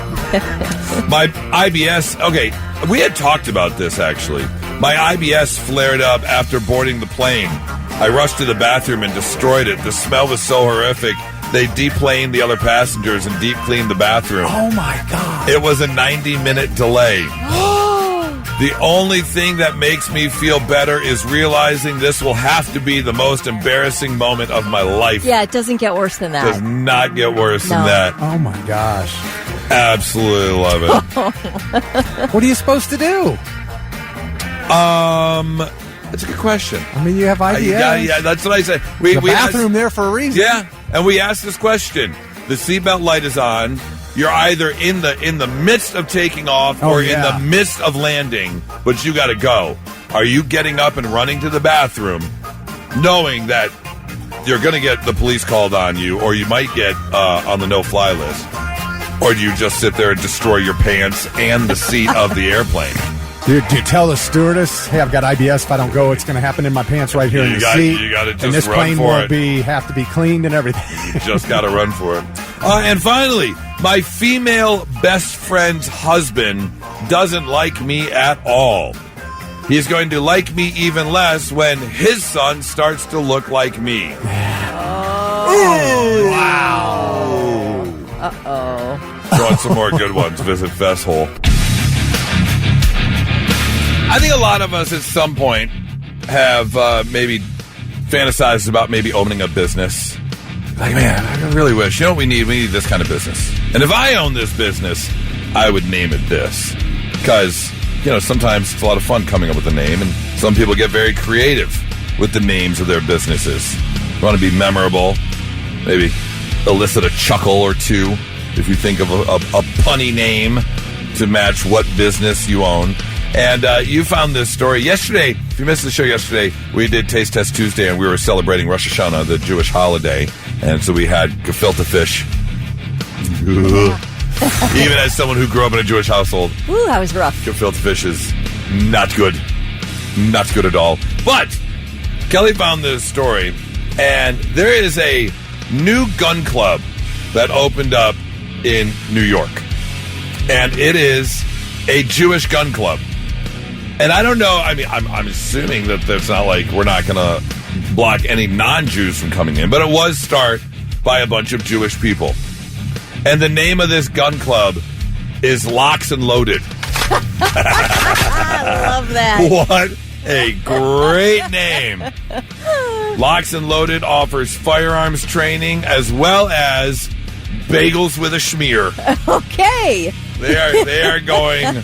My IBS, okay, we had talked about this actually. My IBS flared up after boarding the plane. I rushed to the bathroom and destroyed it. The smell was so horrific. They deplaned the other passengers and deep cleaned the bathroom. Oh my God. It was a 90-minute delay. The only thing that makes me feel better is realizing this will have to be the most embarrassing moment of my life. Yeah, it doesn't get worse than that. Does not get worse than that. Oh my gosh. Absolutely love it. What are you supposed to do? That's a good question. I mean, you have IBS. Yeah, that's what I said. The bathroom there for a reason. Yeah, and we asked this question. The seatbelt light is on. You're either in the midst of taking off or in the midst of landing, but you got to go. Are you getting up and running to the bathroom, knowing that you're going to get the police called on you, or you might get on the no-fly list? Or do you just sit there and destroy your pants and the seat of the airplane? Do you tell the stewardess, hey, I've got IBS. If I don't go, it's going to happen in my pants right here in the seat. You got to just and this run plane for will it. have to be cleaned and everything. You just got to run for it. And finally, my female best friend's husband doesn't like me at all. He's going to like me even less when his son starts to look like me. Oh. Wow. Uh-oh. If you want some more good ones, visit FessHole. I think a lot of us at some point have maybe fantasized about maybe owning a business. Like, man, I really wish. You know what we need? We need this kind of business. And if I own this business, I would name it this. Because, sometimes it's a lot of fun coming up with a name, and some people get very creative with the names of their businesses. You want to be memorable, maybe elicit a chuckle or two if you think of a punny name to match what business you own. And you found this story yesterday. If you missed the show yesterday, we did Taste Test Tuesday, and we were celebrating Rosh Hashanah, the Jewish holiday. And so we had gefilte fish. Even as someone who grew up in a Jewish household. Ooh, that was rough. Gefilte fish is not good. Not good at all. But Kelly found this story, and there is a new gun club that opened up in New York. And it is a Jewish gun club. And I don't know, I mean, I'm assuming that it's not like we're not going to block any non-Jews from coming in, but it was started by a bunch of Jewish people. And the name of this gun club is Locks and Loaded. I love that. What a great name. Locks and Loaded offers firearms training as well as bagels with a schmear. Okay. They are going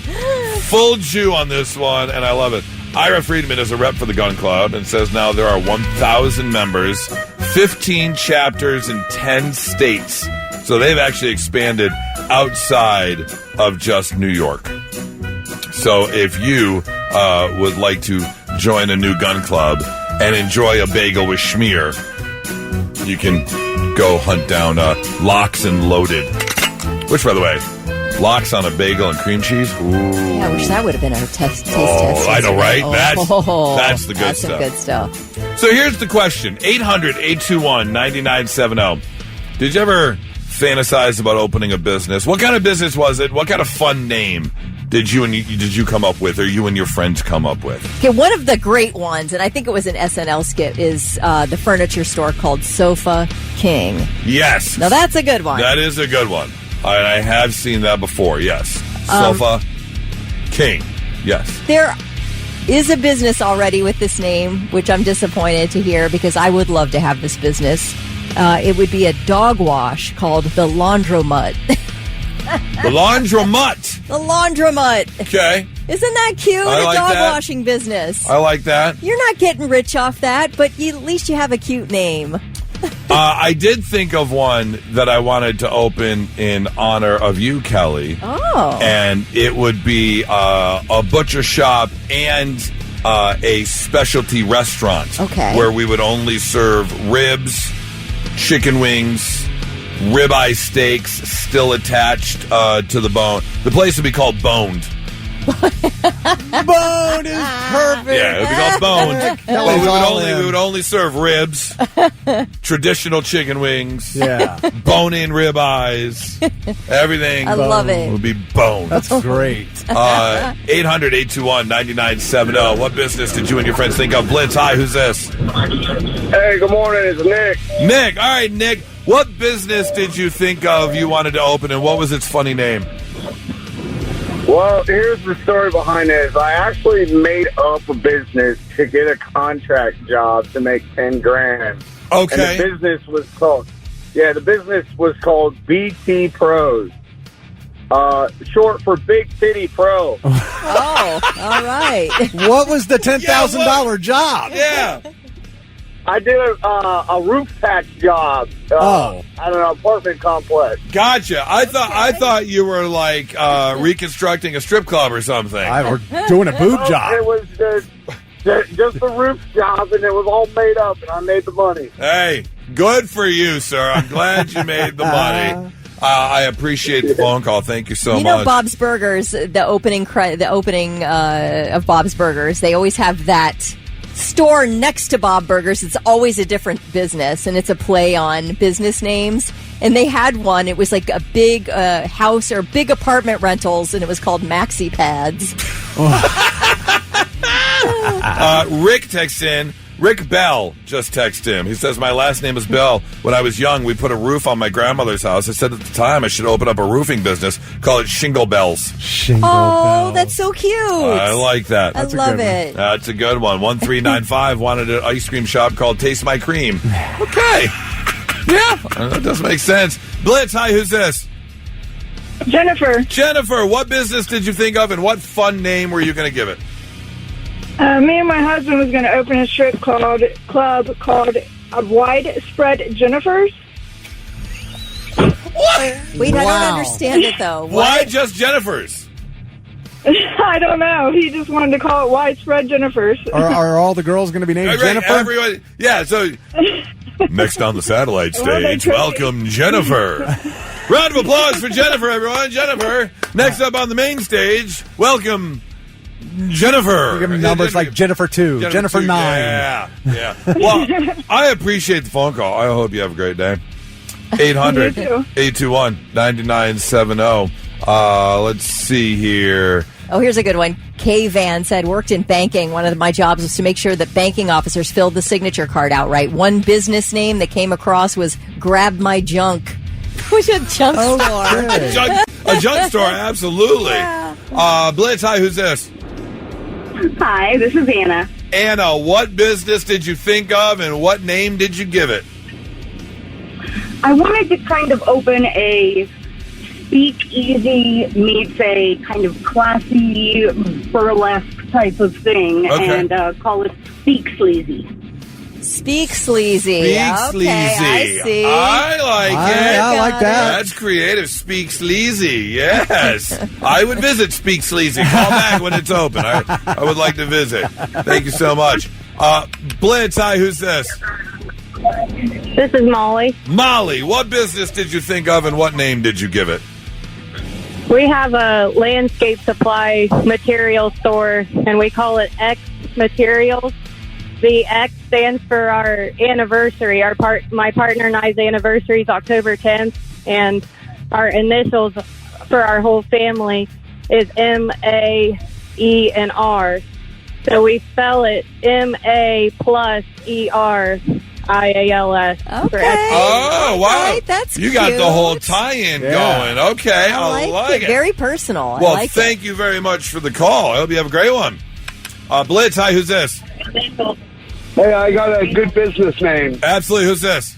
full Jew on this one, and I love it. Ira Friedman is a rep for the gun club and says now there are 1,000 members, 15 chapters in 10 states. So they've actually expanded outside of just New York. So if you would like to join a new gun club and enjoy a bagel with schmear, you can go hunt down Locks and Loaded, which, by the way, Lox on a bagel and cream cheese. Ooh. Yeah, I wish that would have been our taste test. I know, right? That's the good that's stuff. Some good stuff. So here's the question. 800-821-9970. Did you ever fantasize about opening a business? What kind of business was it? What kind of fun name did you come up with, or you and your friends come up with? Okay, one of the great ones, and I think it was an SNL skit, is the furniture store called Sofa King. Yes. Now that's a good one. That is a good one. I have seen that before, yes. Sofa King, yes. There is a business already with this name, which I'm disappointed to hear because I would love to have this business. It would be a dog wash called the Laundromat. The Laundromat. The Laundromat. Okay. Isn't that cute? I like a dog that. washing business. I like that. You're not getting rich off that, but at least you have a cute name. I did think of one that I wanted to open in honor of you, Kelly. Oh. And it would be a butcher shop and a specialty restaurant. Okay. Where we would only serve ribs, chicken wings, ribeye steaks still attached to the bone. The place would be called Boned. Bone is perfect. Yeah, it would be called Boned. But we would only serve ribs, traditional chicken wings, bone-in ribeyes, everything. I love it. Would be boned. That's great. 800-821-9970. What business did you and your friends think of? Blitz, hi, who's this? Hey, good morning. It's Nick. Nick. All right, Nick. What business did you think of you wanted to open, and what was its funny name? Well, here's the story behind this. I actually made up a business to get a contract job to make $10,000. Okay. And the business was called BT Pros. Short for Big Titty Pro. Oh, all right. What was the $10,000 job? Yeah. I did a roof patch job. At an apartment complex. Gotcha. I thought you were like reconstructing a strip club or something. We're doing a boob job. It was just a roof job, and it was all made up, and I made the money. Hey, good for you, sir. I'm glad you made the money. I appreciate the phone call. Thank you so much. You know Bob's Burgers, the opening of Bob's Burgers, they always have that store next to Bob Burgers. It's always a different business, and it's a play on business names. And they had one. It was like a big house or big apartment rentals, and it was called Maxi Pads. Rick texts in. Rick Bell just texted him. He says, my last name is Bell. When I was young, we put a roof on my grandmother's house. I said at the time I should open up a roofing business, call it Shingle Bells. Oh, that's so cute. I like that. I love it. That's a good one. 1395 wanted an ice cream shop called Taste My Cream. Okay. Yeah, that does make sense. Blitz, hi, who's this? Jennifer. Jennifer, what business did you think of, and what fun name were you going to give it? Me and my husband was going to open a strip club called Widespread Jennifers. What? Wait, I don't understand it, though. Why just Jennifers? I don't know. He just wanted to call it Widespread Jennifers. Are all the girls going to be named Jennifer? Everyone, yeah, so next on the satellite stage, welcome Jennifer. Round of applause for Jennifer, everyone. Jennifer. Next up on the main stage, welcome Jennifer. Give them numbers like Jennifer 2, Jennifer 9. Yeah. Well, I appreciate the phone call. I hope you have a great day. 800-821-9970. Let's see here. Oh, here's a good one. Kay Van said, worked in banking. One of my jobs was to make sure that banking officers filled the signature card out right. One business name that came across was Grab My Junk. Which a junk store. A junk store, absolutely. Yeah. Blitz, hi, who's this? Hi, this is Anna. Anna, what business did you think of, and what name did you give it? I wanted to kind of open a speakeasy meets a kind of classy burlesque type of thing, and call it Speak Sleazy. Speak Sleazy. Speak Sleazy. I see. I like it. I like that. That's creative. Speak Sleazy. Yes. I would visit Speak Sleazy. Call back when it's open. I would like to visit. Thank you so much. Blitz, hi, who's this? This is Molly. Molly, what business did you think of, and what name did you give it? We have a landscape supply material store, and we call it X Materials. The X stands for our anniversary. My partner and I's anniversary is October 10th, and our initials for our whole family is M-A-E and R. So we spell it M-A+E-R-I-A-L-S. Okay. Oh, wow. Right, that's you got cute. the whole tie-in going. Okay, I like it. Very personal. Well, I like thank you very much for the call. I hope you have a great one. Blitz, hi, who's this? Hey, I got a good business name. Absolutely, who's this?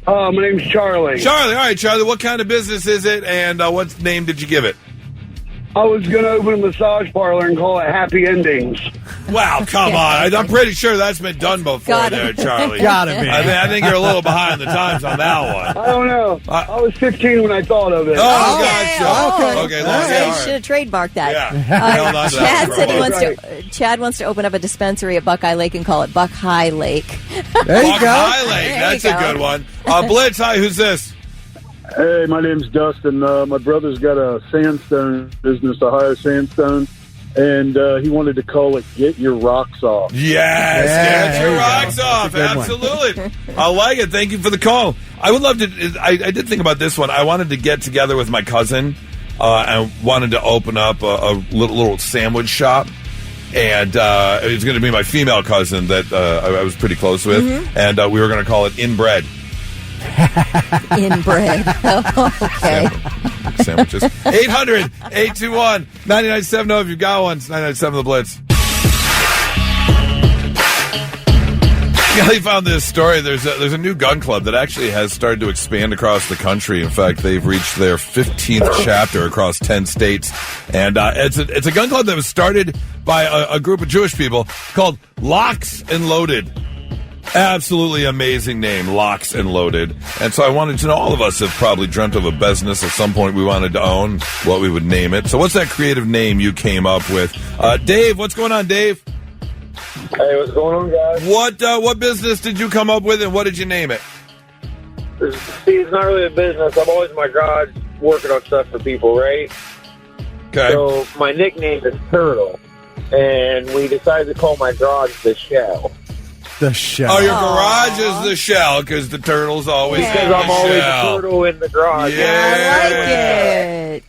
My name's Charlie. Charlie, all right, Charlie, what kind of business is it, and what name did you give it? I was going to open a massage parlor and call it Happy Endings. Wow, come on. I'm pretty sure that's been done before there, Charlie. Gotta be. I think you're a little behind the times on that one. I don't know. I was 15 when I thought of it. Oh, gotcha. Okay, You should have trademarked that. Yeah. Chad said Chad wants to open up a dispensary at Buckeye Lake and call it Buckeye Lake. There you go. Buckeye Lake. That's a good one. Blitz, hi, who's this? Hey, my name's Dustin. My brother's got a sandstone business, Ohio Sandstone, and he wanted to call it Get Your Rocks Off. Yes, get your rocks off. Absolutely. I like it. Thank you for the call. I would love to. I did think about this one. I wanted to get together with my cousin and wanted to open up a little sandwich shop. And it was going to be my female cousin that I was pretty close with, and we were going to call it Inbred. Inbred. Okay. Sandwiches. 800-821-9970 if you've got one. It's 997 The Blitz. Kelly found this story. There's a new gun club that actually has started to expand across the country. In fact, they've reached their 15th chapter across 10 states. And it's a gun club that was started by a group of Jewish people called Locks and Loaded. Absolutely amazing name, Locks and Loaded. And so I wanted to know, all of us have probably dreamt of a business at some point we wanted to own, what we would name it. So what's that creative name you came up with? Dave, what's going on, Dave? Hey, what's going on, guys? What business did you come up with, and what did you name it? See, it's not really a business. I'm always in my garage working on stuff for people, right? Okay. So my nickname is Turtle, and we decided to call my garage The Shell. The Shell. Oh, your garage is the shell because the turtle's always because I'm always a turtle in the garage. Yeah, I like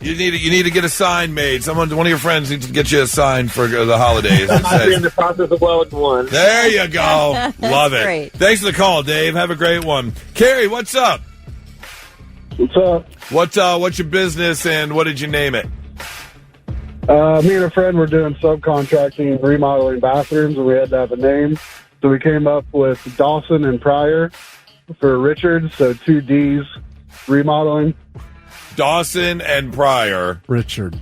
it. You need to get a sign made. One of your friends needs to get you a sign for the holidays. I'm in the process of welding one. There you go. Love it. Great. Thanks for the call, Dave. Have a great one. Carrie, what's up? What's up? What's your business and what did you name it? Me and a friend were doing subcontracting and remodeling bathrooms, and we had to have a name. So we came up with Dawson and Pryor for Richard, so 2 Ds remodeling. Dawson and Pryor. Richard.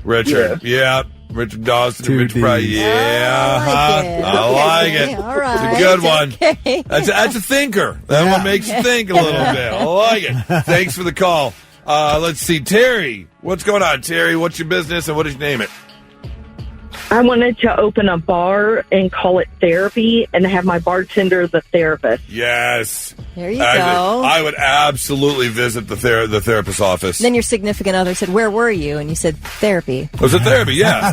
Yeah. Richard Dawson and Richard Pryor. Yeah. I like it. All right. It's a good one. Okay. That's a thinker. That one makes you think a little bit. I like it. Thanks for the call. Let's see. Terry, what's going on, Terry? What's your business and what did you name it? I wanted to open a bar and call it Therapy and have my bartender the therapist. Yes. There you go. I would absolutely visit the therapist's office. Then your significant other said, "Where were you?" And you said, "Therapy." Was it therapy? Yeah.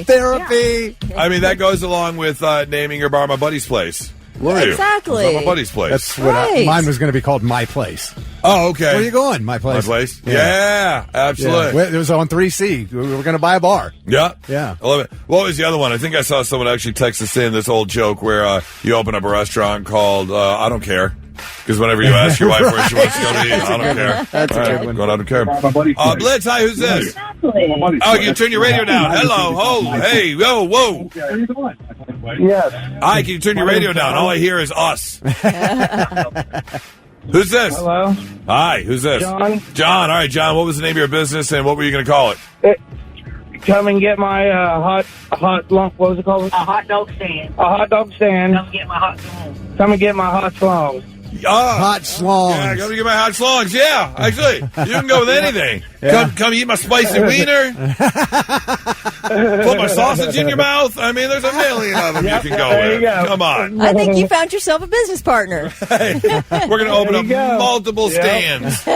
Therapy. Yeah. I mean, that goes along with naming your bar my buddy's place. Where are you? Exactly. It's at my buddy's place. That's what mine was going to be called My Place. Oh, okay. Where are you going? My Place. My Place? Yeah, absolutely. Yeah. It was on 3C. We were going to buy a bar. Yeah. Yeah. I love it. What was the other one? I think I saw someone actually text us in this old joke where you open up a restaurant called I Don't Care. Because whenever you ask your wife where she wants to go to eat, I don't care. That's a good one. I don't care. Blitz, hi, who's this? Oh, you can turn your radio down. Hello, ho, hey, yo, whoa. Yes. Hi, can you turn your radio down? All I hear is us. Who's this? Hello. Hi, who's this? John. John, all right, John, what was the name of your business and what were you going to call it? Come and get my hot lump. What was it called? A hot dog stand. A hot dog stand. Come get my hot salon. Come and get my hot salon. Hot schlongs. Yeah, come get my hot schlongs. Yeah, actually, you can go with anything. Yeah. Come eat my spicy wiener. Put my sausage in your mouth. I mean, there's a million of them you can go with. Come on. I think you found yourself a business partner. We're going to open up multiple stands. Me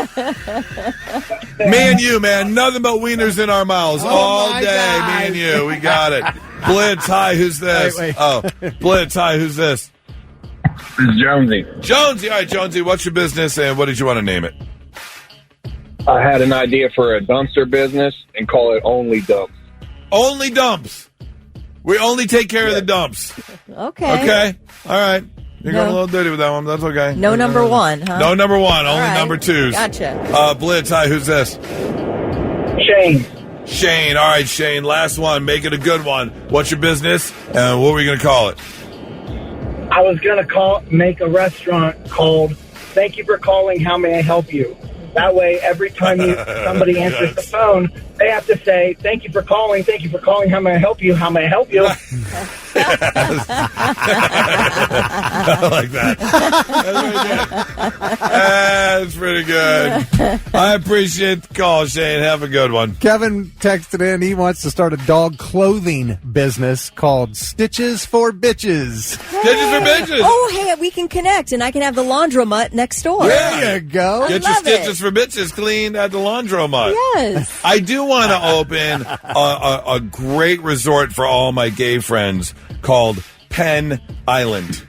and you, man. Nothing but wieners in our mouths all day. God. Me and you. We got it. Blitz, hi, who's this? Wait. Oh, Blitz, hi, who's this? This is Jonesy. Jonesy. All right, Jonesy, what's your business and what did you want to name it? I had an idea for a dumpster business and call it Only Dumps. Only dumps. We only take care of the dumps. Okay. Okay. All right. You're going a little dirty with that one. That's okay. No number one, huh? No number one. Only right. number twos. Gotcha. Blitz, hi, who's this? Shane. Shane. All right, Shane. Last one. Make it a good one. What's your business? And what were you going to call it? I was going to make a restaurant called Thank You for Calling, How May I Help You? That way, every time somebody answers the phone, they have to say, thank you for calling, how may I help you, how may I help you? I like that. That's pretty good. I appreciate the call, Shane. Have a good one. Kevin texted in. He wants to start a dog clothing business called Stitches for Bitches. Stitches for Bitches. Oh, hey, we can connect, and I can have the laundromat next door. There you go. Get your Stitches for Bitches cleaned at the laundromat. Yes. I do want to open a great resort for all my gay friends called Penn Island.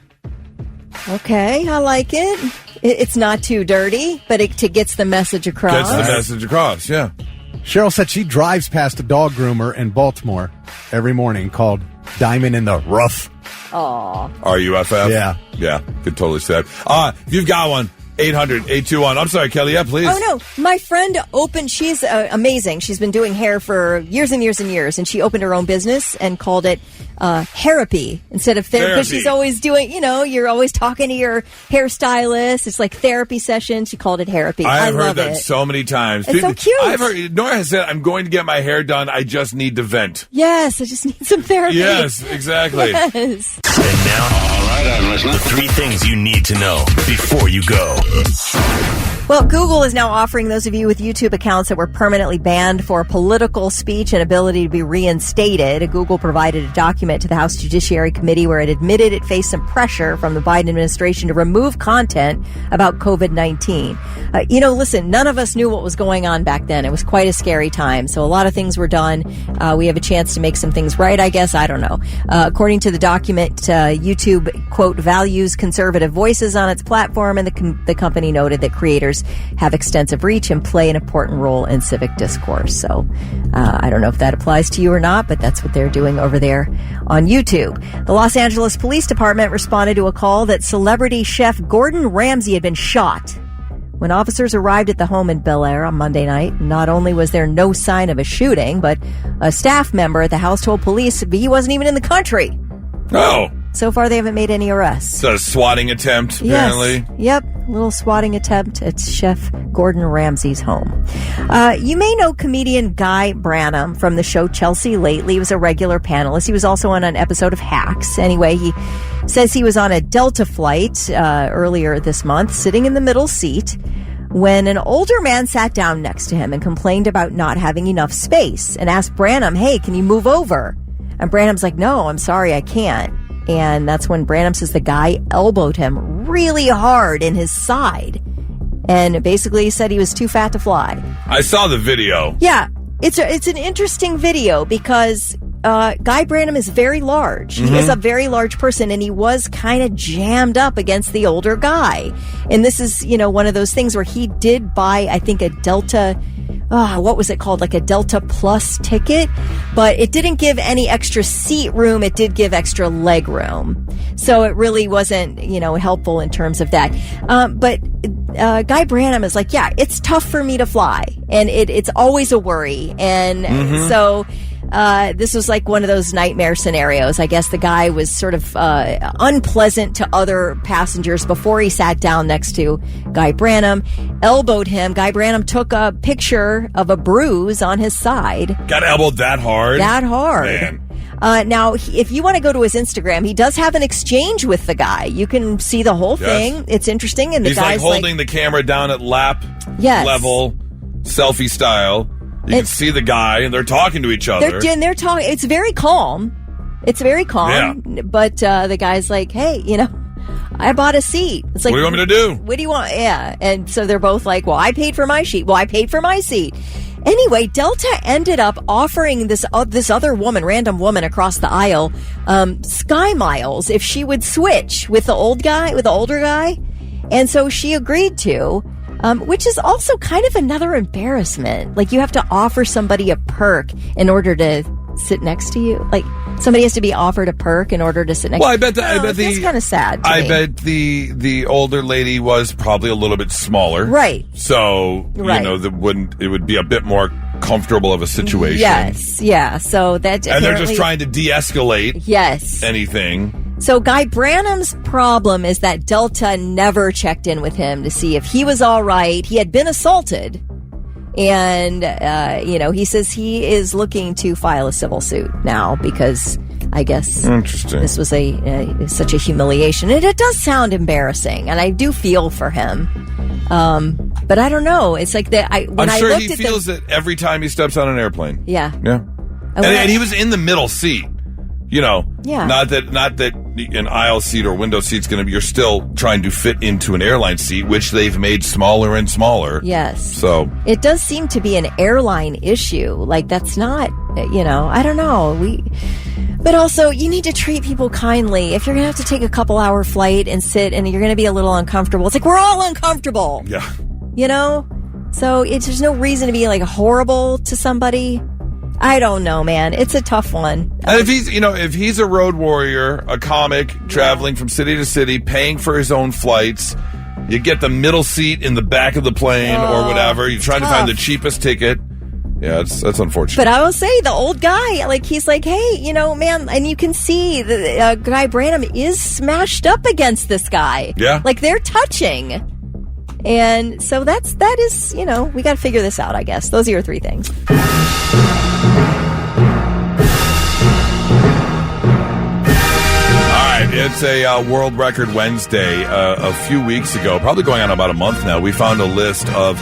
Okay, I like it. It's not too dirty, but it gets the message across. Gets the message across, yeah. Cheryl said she drives past a dog groomer in Baltimore every morning called Diamond in the Rough. Aw. RUFF? Yeah. Yeah, could totally say that. If you've got one, 800-821. I'm sorry, Kelly. Yeah, please. Oh, no. My friend opened, she's amazing. She's been doing hair for years and years and years, and she opened her own business and called it therapy instead of therapy. Because she's always doing, you're always talking to your hairstylist. It's like therapy sessions. She called it therapy. I I've love heard that it. so many times. It's so cute. I've heard, Nora has said, I'm going to get my hair done. I just need to vent. Yes, I just need some therapy. Yes, exactly. Yes. And now, all right, I'm listening. The 3 things you need to know before you go. Well, Google is now offering those of you with YouTube accounts that were permanently banned for political speech and ability to be reinstated. Google provided a document to the House Judiciary Committee where it admitted it faced some pressure from the Biden administration to remove content about COVID-19. Listen, none of us knew what was going on back then. It was quite a scary time. So a lot of things were done. We have a chance to make some things right, I guess. I don't know. According to the document, YouTube, quote, values conservative voices on its platform, and the company noted that creators have extensive reach and play an important role in civic discourse. So I don't know if that applies to you or not, but that's what they're doing over there on YouTube. The Los Angeles Police Department responded to a call that celebrity chef Gordon Ramsay had been shot. When officers arrived at the home in Bel Air on Monday night, not only was there no sign of a shooting, but a staff member at the house told police he wasn't even in the country. Oh. So far, they haven't made any arrests. So a swatting attempt, apparently. Yes. Yep. Little swatting attempt at Chef Gordon Ramsay's home. You may know comedian Guy Branum from the show Chelsea Lately. He was a regular panelist. He was also on an episode of Hacks. Anyway, he says he was on a Delta flight earlier this month, sitting in the middle seat, when an older man sat down next to him and complained about not having enough space and asked Branum, hey, can you move over? And Branum's like, no, I'm sorry, I can't. And that's when Branum says the guy elbowed him really hard in his side and basically said he was too fat to fly. I saw the video. Yeah, it's an interesting video because Guy Branum is very large. Mm-hmm. He is a very large person, and he was kind of jammed up against the older guy. And this is, one of those things where he did buy, I think, a Delta... what was it called? Like a Delta Plus ticket, but it didn't give any extra seat room. It did give extra leg room. So it really wasn't, helpful in terms of that. But Guy Branum is like, yeah, it's tough for me to fly, and it's always a worry. And so this was like one of those nightmare scenarios. I guess the guy was sort of unpleasant to other passengers before he sat down next to Guy Branum, elbowed him. Guy Branum took a picture of a bruise on his side. Got elbowed that hard? That hard. Man. Now, if you want to go to his Instagram, he does have an exchange with the guy. You can see the whole thing. It's interesting. And the He's guy's holding the camera down at lap level, selfie style. You can see the guy, and they're talking to each other. They're talking. It's very calm. Yeah. But the guy's like, hey, I bought a seat. It's like, what do you want me to do? What do you want? Yeah. And so they're both like, well, I paid for my seat. Well, I paid for my seat. Anyway, Delta ended up offering this other woman, random woman across the aisle, Sky Miles if she would switch with the older guy. And so she agreed to, which is also kind of another embarrassment. Like, you have to offer somebody a perk in order to sit next to you. Like, somebody has to be offered a perk in order to sit next to you. Well, I bet that's kind of sad to me. bet the older lady was probably a little bit smaller. Right. So, it would be a bit more comfortable of a situation. Yes. Yeah. So that and they're just trying to de-escalate anything. So Guy Branum's problem is that Delta never checked in with him to see if he was all right. He had been assaulted. And, he says he is looking to file a civil suit now because I guess this was such a humiliation. And it does sound embarrassing, and I do feel for him. But I don't know. It's like I'm sure he feels it every time he steps on an airplane. Yeah. Yeah. And he was in the middle seat. Yeah. Not that an aisle seat or window seat's going to be, you're still trying to fit into an airline seat, which they've made smaller and smaller. Yes. So it does seem to be an airline issue. Like, that's not, I don't know. But also, you need to treat people kindly. If you're going to have to take a couple-hour flight and sit and you're going to be a little uncomfortable, it's like, we're all uncomfortable. Yeah. So there's no reason to be, like, horrible to somebody. I don't know, man. It's a tough one. And if he's a road warrior, a comic, traveling from city to city, paying for his own flights, you get the middle seat in the back of the plane or whatever. You're trying to find the cheapest ticket. Yeah, that's unfortunate. But I will say, the old guy, like, he's like, hey, man, and you can see the Guy Branum is smashed up against this guy. Yeah. Like, they're touching. And so that is, we got to figure this out, I guess. Those are your three things. It's a World Record Wednesday. A few weeks ago, probably going on about a month now, we found a list of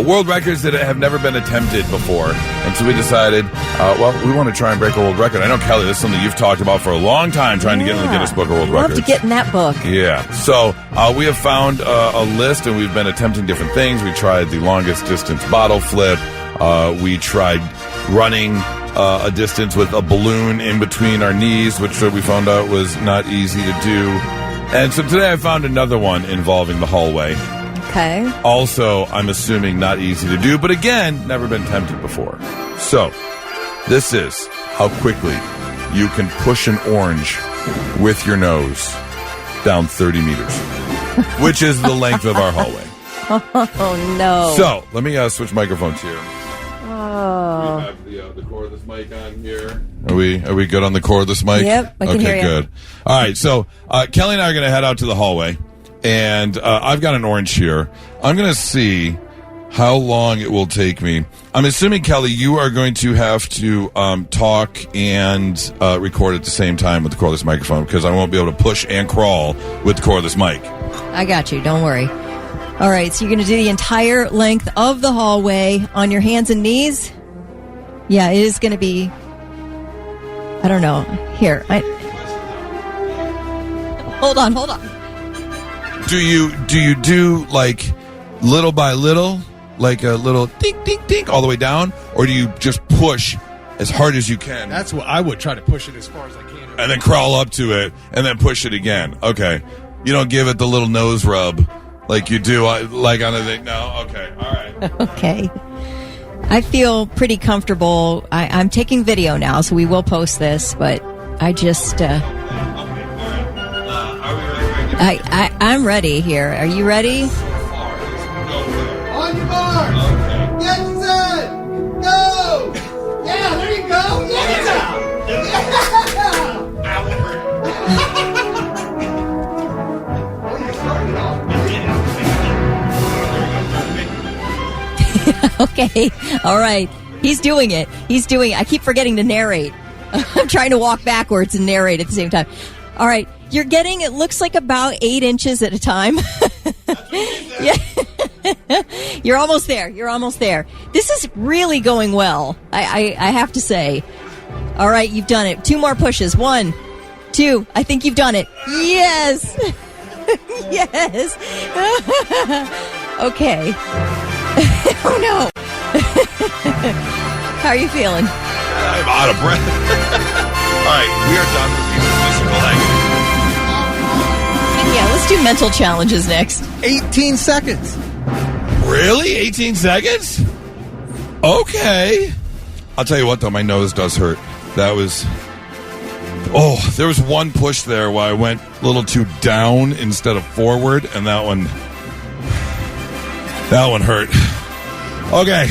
world records that have never been attempted before. And so we decided, we want to try and break a world record. I know, Kelly, this is something you've talked about for a long time, trying to get in the Guinness Book of World Records. Love to get in that book. Yeah. So we have found a list, and we've been attempting different things. We tried the longest distance bottle flip. We tried running a distance with a balloon in between our knees, which we found out was not easy to do. And so today I found another one involving the hallway. Okay. Also, I'm assuming not easy to do, but again, never been tempted before. So, this is how quickly you can push an orange with your nose down 30 meters, which is the length of our hallway. Oh, no. So, let me switch microphones here. Oh. We have the cordless mic on here. Are we good on the cordless mic? Yep, I can hear you. Okay, good. All right, so Kelly and I are going to head out to the hallway, and I've got an orange here. I'm going to see how long it will take me. I'm assuming, Kelly, you are going to have to talk and record at the same time with the cordless microphone, because I won't be able to push and crawl with the cordless mic. I got you. Don't worry. All right, so you're going to do the entire length of the hallway on your hands and knees? Yeah, it is going to be, I don't know. Here, hold on. Do you do like little by little, like a little dink, dink, dink all the way down? Or do you just push as hard as you can? That's what I would try to push it as far as I can. And then crawl up to it and then push it again. Okay. You don't give it the little nose rub like you do, like on a thing. No? Okay. All right. Okay. I feel pretty comfortable. I'm taking video now, so we will post this, but I just... I'm ready here. Are you ready? On your mark! Get set! Go! Yeah, there you go! Okay. All right. He's doing it. I keep forgetting to narrate. I'm trying to walk backwards and narrate at the same time. All right. You're getting, it looks like about 8 inches at a time. Yeah. You're almost there. You're almost there. This is really going well, I have to say. All right, you've done it. 2 more pushes. 1, 2. I think you've done it. Yes. Yes. Okay. Oh, no. How are you feeling? I'm out of breath. All right, we are done with these physical activities. Yeah, let's do mental challenges next. 18 seconds. Really? 18 seconds? Okay. I'll tell you what, though, my nose does hurt. That was... Oh, there was one push there where I went a little too down instead of forward, and that one hurt. Okay.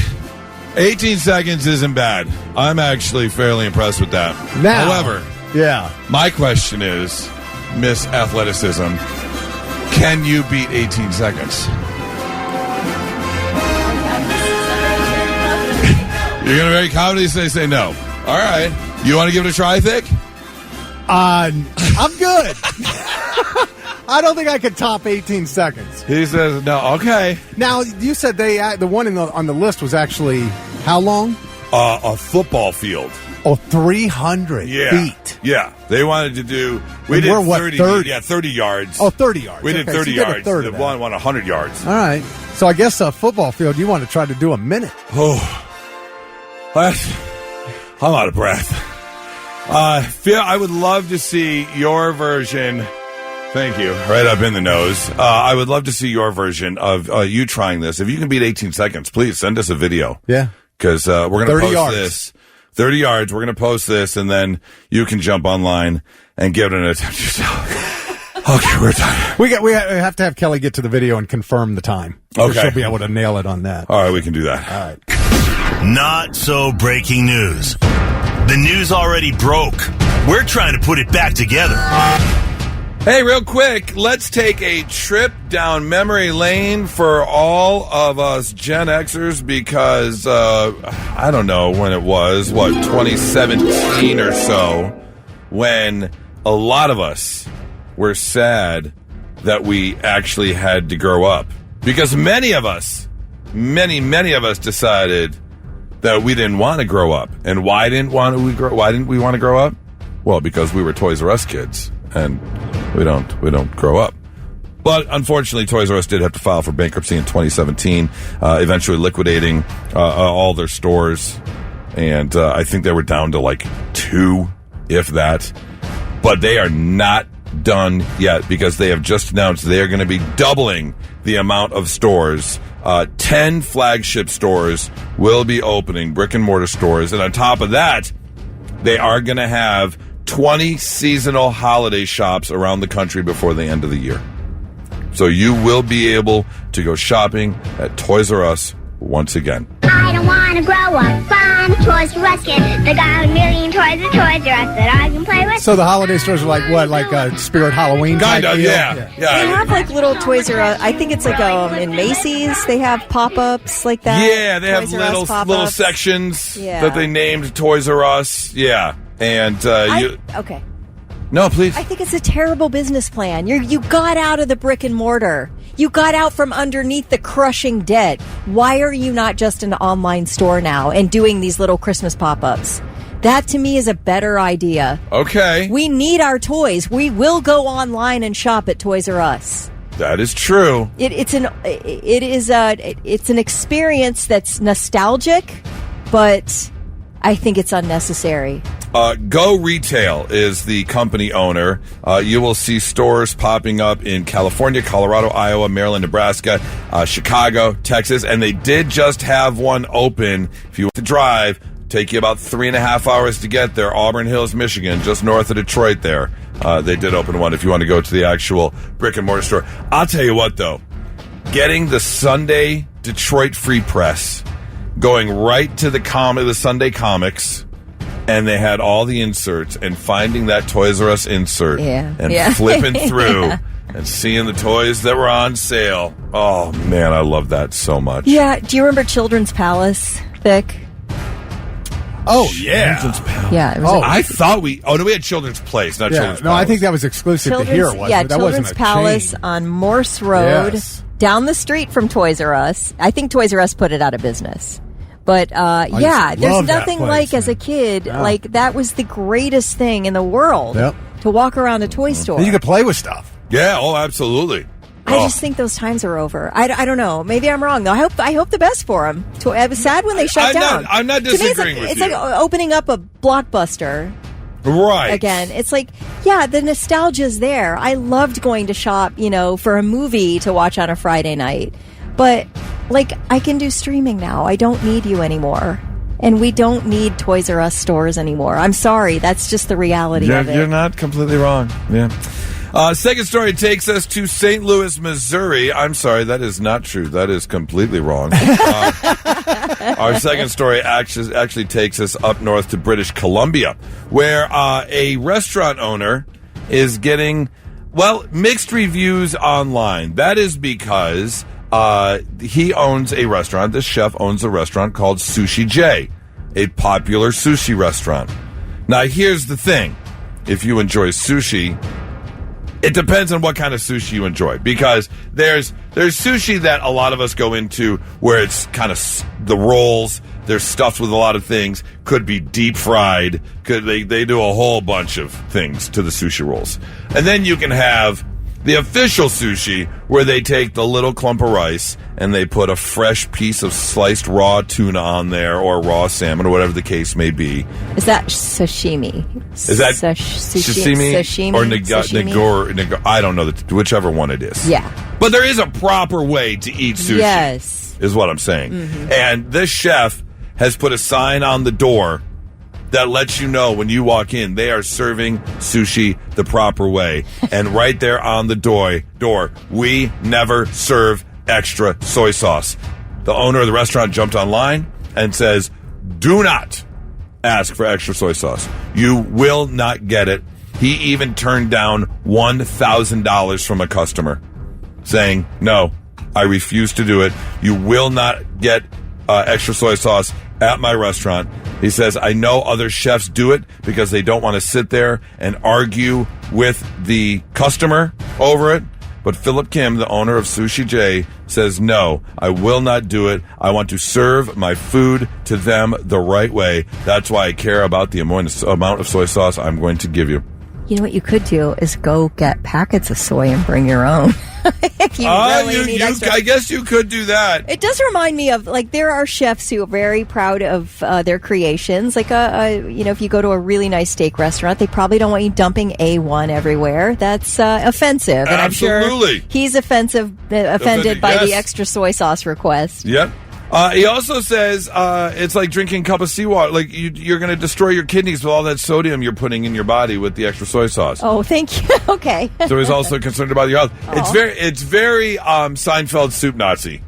18 seconds isn't bad. I'm actually fairly impressed with that. Now, however, yeah, my question is, Miss Athleticism, can you beat 18 seconds? You're going to very confidently say no. All right. You want to give it a try, Thick? I'm good. I don't think I could top 18 seconds. He says no. Okay. Now, you said the one on the list was actually how long? A football field. Oh, 300 feet. Yeah. They wanted to do... We did 30? Yeah, 30 yards. Oh, 30 yards. We did 30 yards. The one 100 yards. All right. So I guess a football field, you want to try to do a minute. Oh. I'm out of breath. I would love to see your version. Thank you. Right up in the nose. I would love to see your version of you trying this. If you can beat 18 seconds, please send us a video. Yeah. Because we're going to post yards. this. 30 yards. We're going to post this, and then you can jump online and give it an attempt yourself. Okay, we're done. We have to have Kelly get to the video and confirm the time. Okay. She'll be able to nail it on that. All right, we can do that. All right. Not so breaking news. The news already broke. We're trying to put it back together. Hey, real quick, let's take a trip down memory lane for all of us Gen Xers because, I don't know when it was, 2017 or so, when a lot of us were sad that we actually had to grow up. Because many of us decided that we didn't want to grow up. And why didn't we want to grow up? Well, because we were Toys R Us kids, and we don't grow up. But unfortunately, Toys R Us did have to file for bankruptcy in 2017, eventually liquidating all their stores, and I think they were down to like 2, if that. But they are not done yet because they have just announced they are going to be doubling the amount of stores. 10 flagship stores will be opening, brick and mortar stores, and on top of that, they are going to have 20 seasonal holiday shops around the country before the end of the year. So you will be able to go shopping at Toys R Us once again. I don't want to grow up. I'm a Toys R Us kid. They got a million toys at Toys R Us that I can play with. So the holiday stores are like what? Like Spirit Halloween? Kind of, yeah. They have like little Toys R Us. I think it's like in Macy's. They have pop-ups like that. Yeah, they have little sections that they named Toys R Us. Yeah. And okay. No, please. I think it's a terrible business plan. You got out of the brick and mortar. You got out from underneath the crushing debt. Why are you not just an online store now and doing these little Christmas pop-ups? That to me is a better idea. Okay. We need our toys. We will go online and shop at Toys R Us. That is true. It's an experience that's nostalgic, but I think it's unnecessary. Go Retail is the company owner. You will see stores popping up in California, Colorado, Iowa, Maryland, Nebraska, Chicago, Texas, and they did just have one open. If you want to drive, take you about 3.5 hours to get there. Auburn Hills, Michigan, just north of Detroit there. They did open one if you want to go to the actual brick and mortar store. I'll tell you what, though. Getting the Sunday Detroit Free Press, going right to the Sunday Comics, and they had all the inserts, and finding that Toys R Us insert and flipping through and seeing the toys that were on sale. Oh, man, I love that so much. Yeah. Do you remember Children's Palace, Vic? Oh, yeah. Children's Palace. Yeah. It was I thought we had Children's Place, not Children's No, Palace. I think that was exclusive to here. Wasn't it? That Children's wasn't a Palace chain. on Morse Road, Yes. down the street from Toys R Us. I think Toys R Us put it out of business. But, just there's love that nothing place, like, as a kid, like, that was the greatest thing in the world. Yep. To walk around a toy store. And you could play with stuff. Yeah, absolutely. I just think those times are over. I don't know. Maybe I'm wrong, though. I hope the best for them. I was sad when they shut down. I'm not To me, disagreeing with it's you. like opening up a Blockbuster. Right. Again, it's like, the nostalgia's there. I loved going to shop, for a movie to watch on a Friday night. But, I can do streaming now. I don't need you anymore. And we don't need Toys R Us stores anymore. I'm sorry. That's just the reality of it. You're not completely wrong. Yeah. Second story takes us to St. Louis, Missouri. I'm sorry, that is not true. That is completely wrong. Our second story actually takes us up north to British Columbia, where a restaurant owner is getting, mixed reviews online. That is because he owns a restaurant. This chef owns a restaurant called Sushi J, a popular sushi restaurant. Now, here's the thing. If you enjoy sushi, it depends on what kind of sushi you enjoy, because there's sushi that a lot of us go into where it's kind of the rolls, they're stuffed with a lot of things, could be deep fried, they do a whole bunch of things to the sushi rolls. And then you can have the official sushi, where they take the little clump of rice and they put a fresh piece of sliced raw tuna on there, or raw salmon, or whatever the case may be. Is that sashimi? Is that sashimi or nigori? I don't know, whichever one it is. Yeah. But there is a proper way to eat sushi. Yes. Is what I'm saying. Mm-hmm. And this chef has put a sign on the door that lets you know when you walk in, they are serving sushi the proper way. And right there on the door, we never serve extra soy sauce. The owner of the restaurant jumped online and says, do not ask for extra soy sauce. You will not get it. He even turned down $1,000 from a customer, saying, no, I refuse to do it. You will not get extra soy sauce at my restaurant. He says, I know other chefs do it because they don't want to sit there and argue with the customer over it. But Philip Kim, the owner of Sushi J, says, no, I will not do it. I want to serve my food to them the right way. That's why I care about the amount of soy sauce I'm going to give you. You know what you could do is go get packets of soy and bring your own. If you really need extra. I guess you could do that. It does remind me of, there are chefs who are very proud of their creations. If you go to a really nice steak restaurant, they probably don't want you dumping A1 everywhere. That's offensive. And Absolutely. I'm sure he's offended by the extra soy sauce request. Yep. He also says it's like drinking a cup of seawater. Like you're going to destroy your kidneys with all that sodium you're putting in your body with the extra soy sauce. Oh, thank you. Okay. So he's also concerned about your health. Oh. It's very Seinfeld soup Nazi.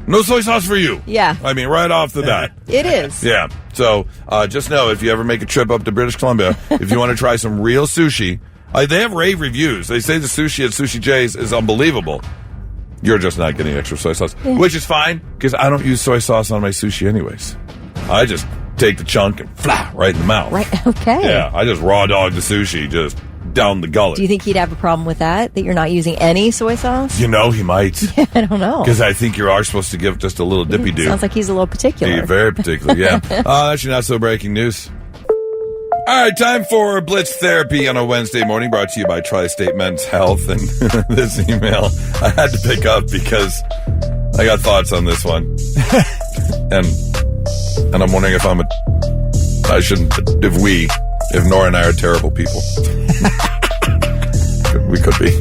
No soy sauce for you. Yeah. I mean, right off the bat. It is. Yeah. So just know, if you ever make a trip up to British Columbia, if you want to try some real sushi, they have rave reviews. They say the sushi at Sushi J's is unbelievable. You're just not getting extra soy sauce, which is fine, because I don't use soy sauce on my sushi anyways. I just take the chunk and right in the mouth. Right, okay. Yeah, I just raw dog the sushi, just down the gullet. Do you think he'd have a problem with that you're not using any soy sauce? He might. Yeah, I don't know. Because I think you are supposed to give just a little dippy-doo. Sounds like he's a little particular. He's very particular, yeah. That's your not-so-breaking news. All right, time for Blitz Therapy on a Wednesday morning, brought to you by Tri-State Men's Health. And this email I had to pick up because I got thoughts on this one. and I'm wondering if if Nora and I are terrible people. We could be.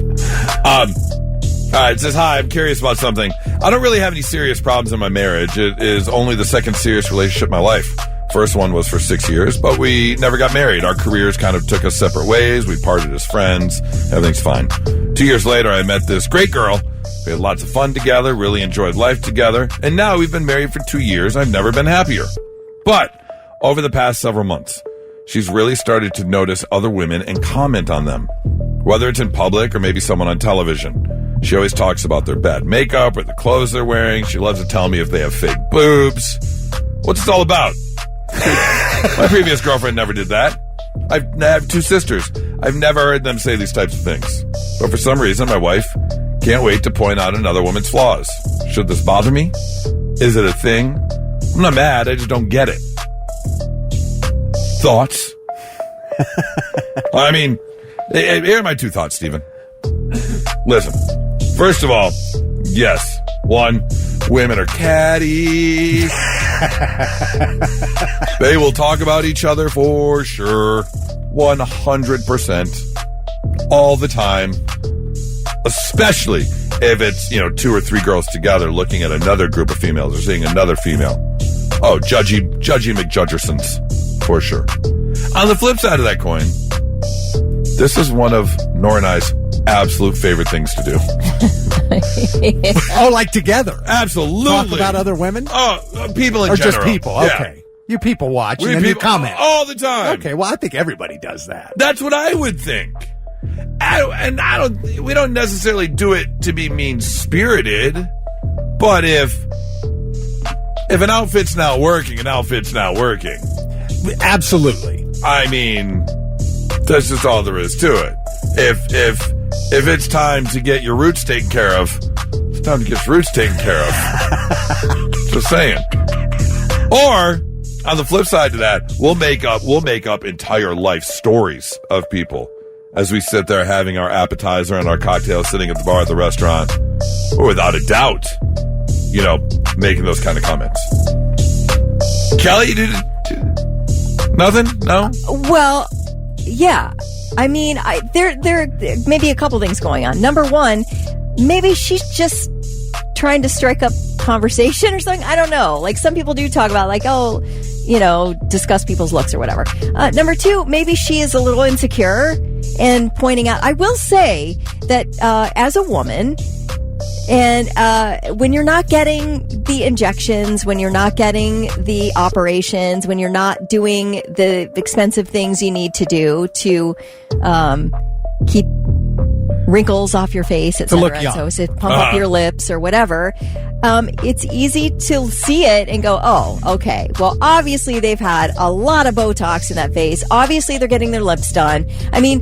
All right, it says, hi, I'm curious about something. I don't really have any serious problems in my marriage. It is only the second serious relationship in my life. First one was for 6 years, but we never got married. Our careers kind of took us separate ways. We parted as friends. Everything's fine. 2 years later, I met this great girl. We had lots of fun together, really enjoyed life together. And now we've been married for 2 years. I've never been happier. But over the past several months, she's really started to notice other women and comment on them, whether it's in public or maybe someone on television. She always talks about their bad makeup or the clothes they're wearing. She loves to tell me if they have fake boobs. What's it all about? My previous girlfriend never did that. I have 2 sisters. I've never heard them say these types of things. But for some reason, my wife can't wait to point out another woman's flaws. Should this bother me? Is it a thing? I'm not mad. I just don't get it. Thoughts? I mean, here are my 2 thoughts, Stephen. Listen, first of all, yes, 1, women are catty. They will talk about each other for sure, 100%, all the time, especially if it's, 2 or 3 girls together looking at another group of females or seeing another female. Oh, judgy McJudgersons, for sure. On the flip side of that coin, this is one of Nora and I's absolute favorite things to do. Oh, like together? Absolutely. Talk about other women? Oh, people in or general. Or just people, okay. Yeah. You people watch We and then you people- comment. all the time. Okay, well, I think everybody does that. That's what I would think. We don't necessarily do it to be mean-spirited, but if an outfit's not working, an outfit's not working. Absolutely. I mean, that's just all there is to it. If it's time to get your roots taken care of, it's time to get your roots taken care of. Just saying. Or on the flip side to that, we'll make up entire life stories of people as we sit there having our appetizer and our cocktail sitting at the bar at the restaurant, or without a doubt, making those kind of comments. Kelly, nothing? No? Well, yeah. I mean, there may be a couple things going on. Number 1, maybe she's just trying to strike up conversation or something. I don't know. Like, some people do talk about, discuss people's looks or whatever. Number 2, maybe she is a little insecure and pointing out. I will say that as a woman, and when you're not getting the injections, when you're not getting the operations, when you're not doing the expensive things you need to do to keep wrinkles off your face, etc., look young. so pump up your lips or whatever, it's easy to see it and go, oh, okay, well, obviously they've had a lot of Botox in that face. Obviously they're getting their lips done. I mean,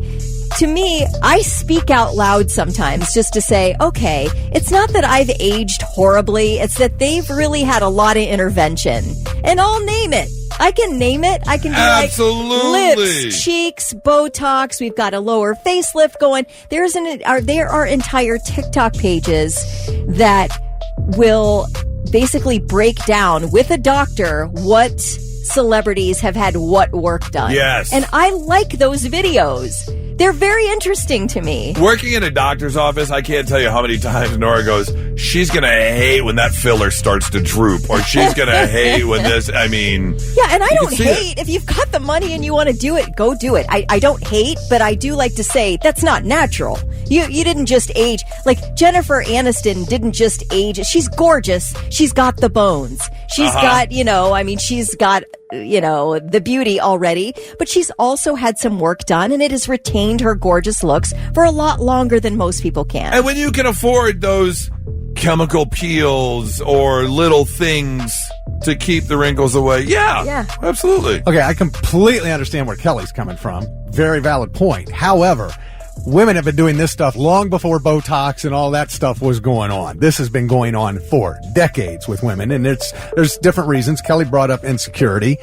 to me, I speak out loud sometimes just to say, okay, it's not that I've aged horribly. It's that they've really had a lot of intervention. And I'll name it. I can name it. I can be like lips, cheeks, Botox. We've got a lower facelift going. There are entire TikTok pages that will basically break down with a doctor what celebrities have had what work done. Yes. And I like those videos. They're very interesting to me. Working in a doctor's office, I can't tell you how many times Nora goes, she's going to hate when that filler starts to droop, or she's going to hate when this, Yeah, and I don't hate. If you've got the money and you want to do it, go do it. I don't hate, but I do like to say that's not natural. You didn't just age. Like, Jennifer Aniston didn't just age. She's gorgeous. She's got the bones. She's got, she's got, the beauty already, but she's also had some work done, and it has retained her gorgeous looks for a lot longer than most people can. And when you can afford those chemical peels or little things to keep the wrinkles away, yeah, absolutely. Okay, I completely understand where Kelly's coming from. Very valid point. However, women have been doing this stuff long before Botox and all that stuff was going on. This has been going on for decades with women, and there's different reasons. Kelly brought up insecurity.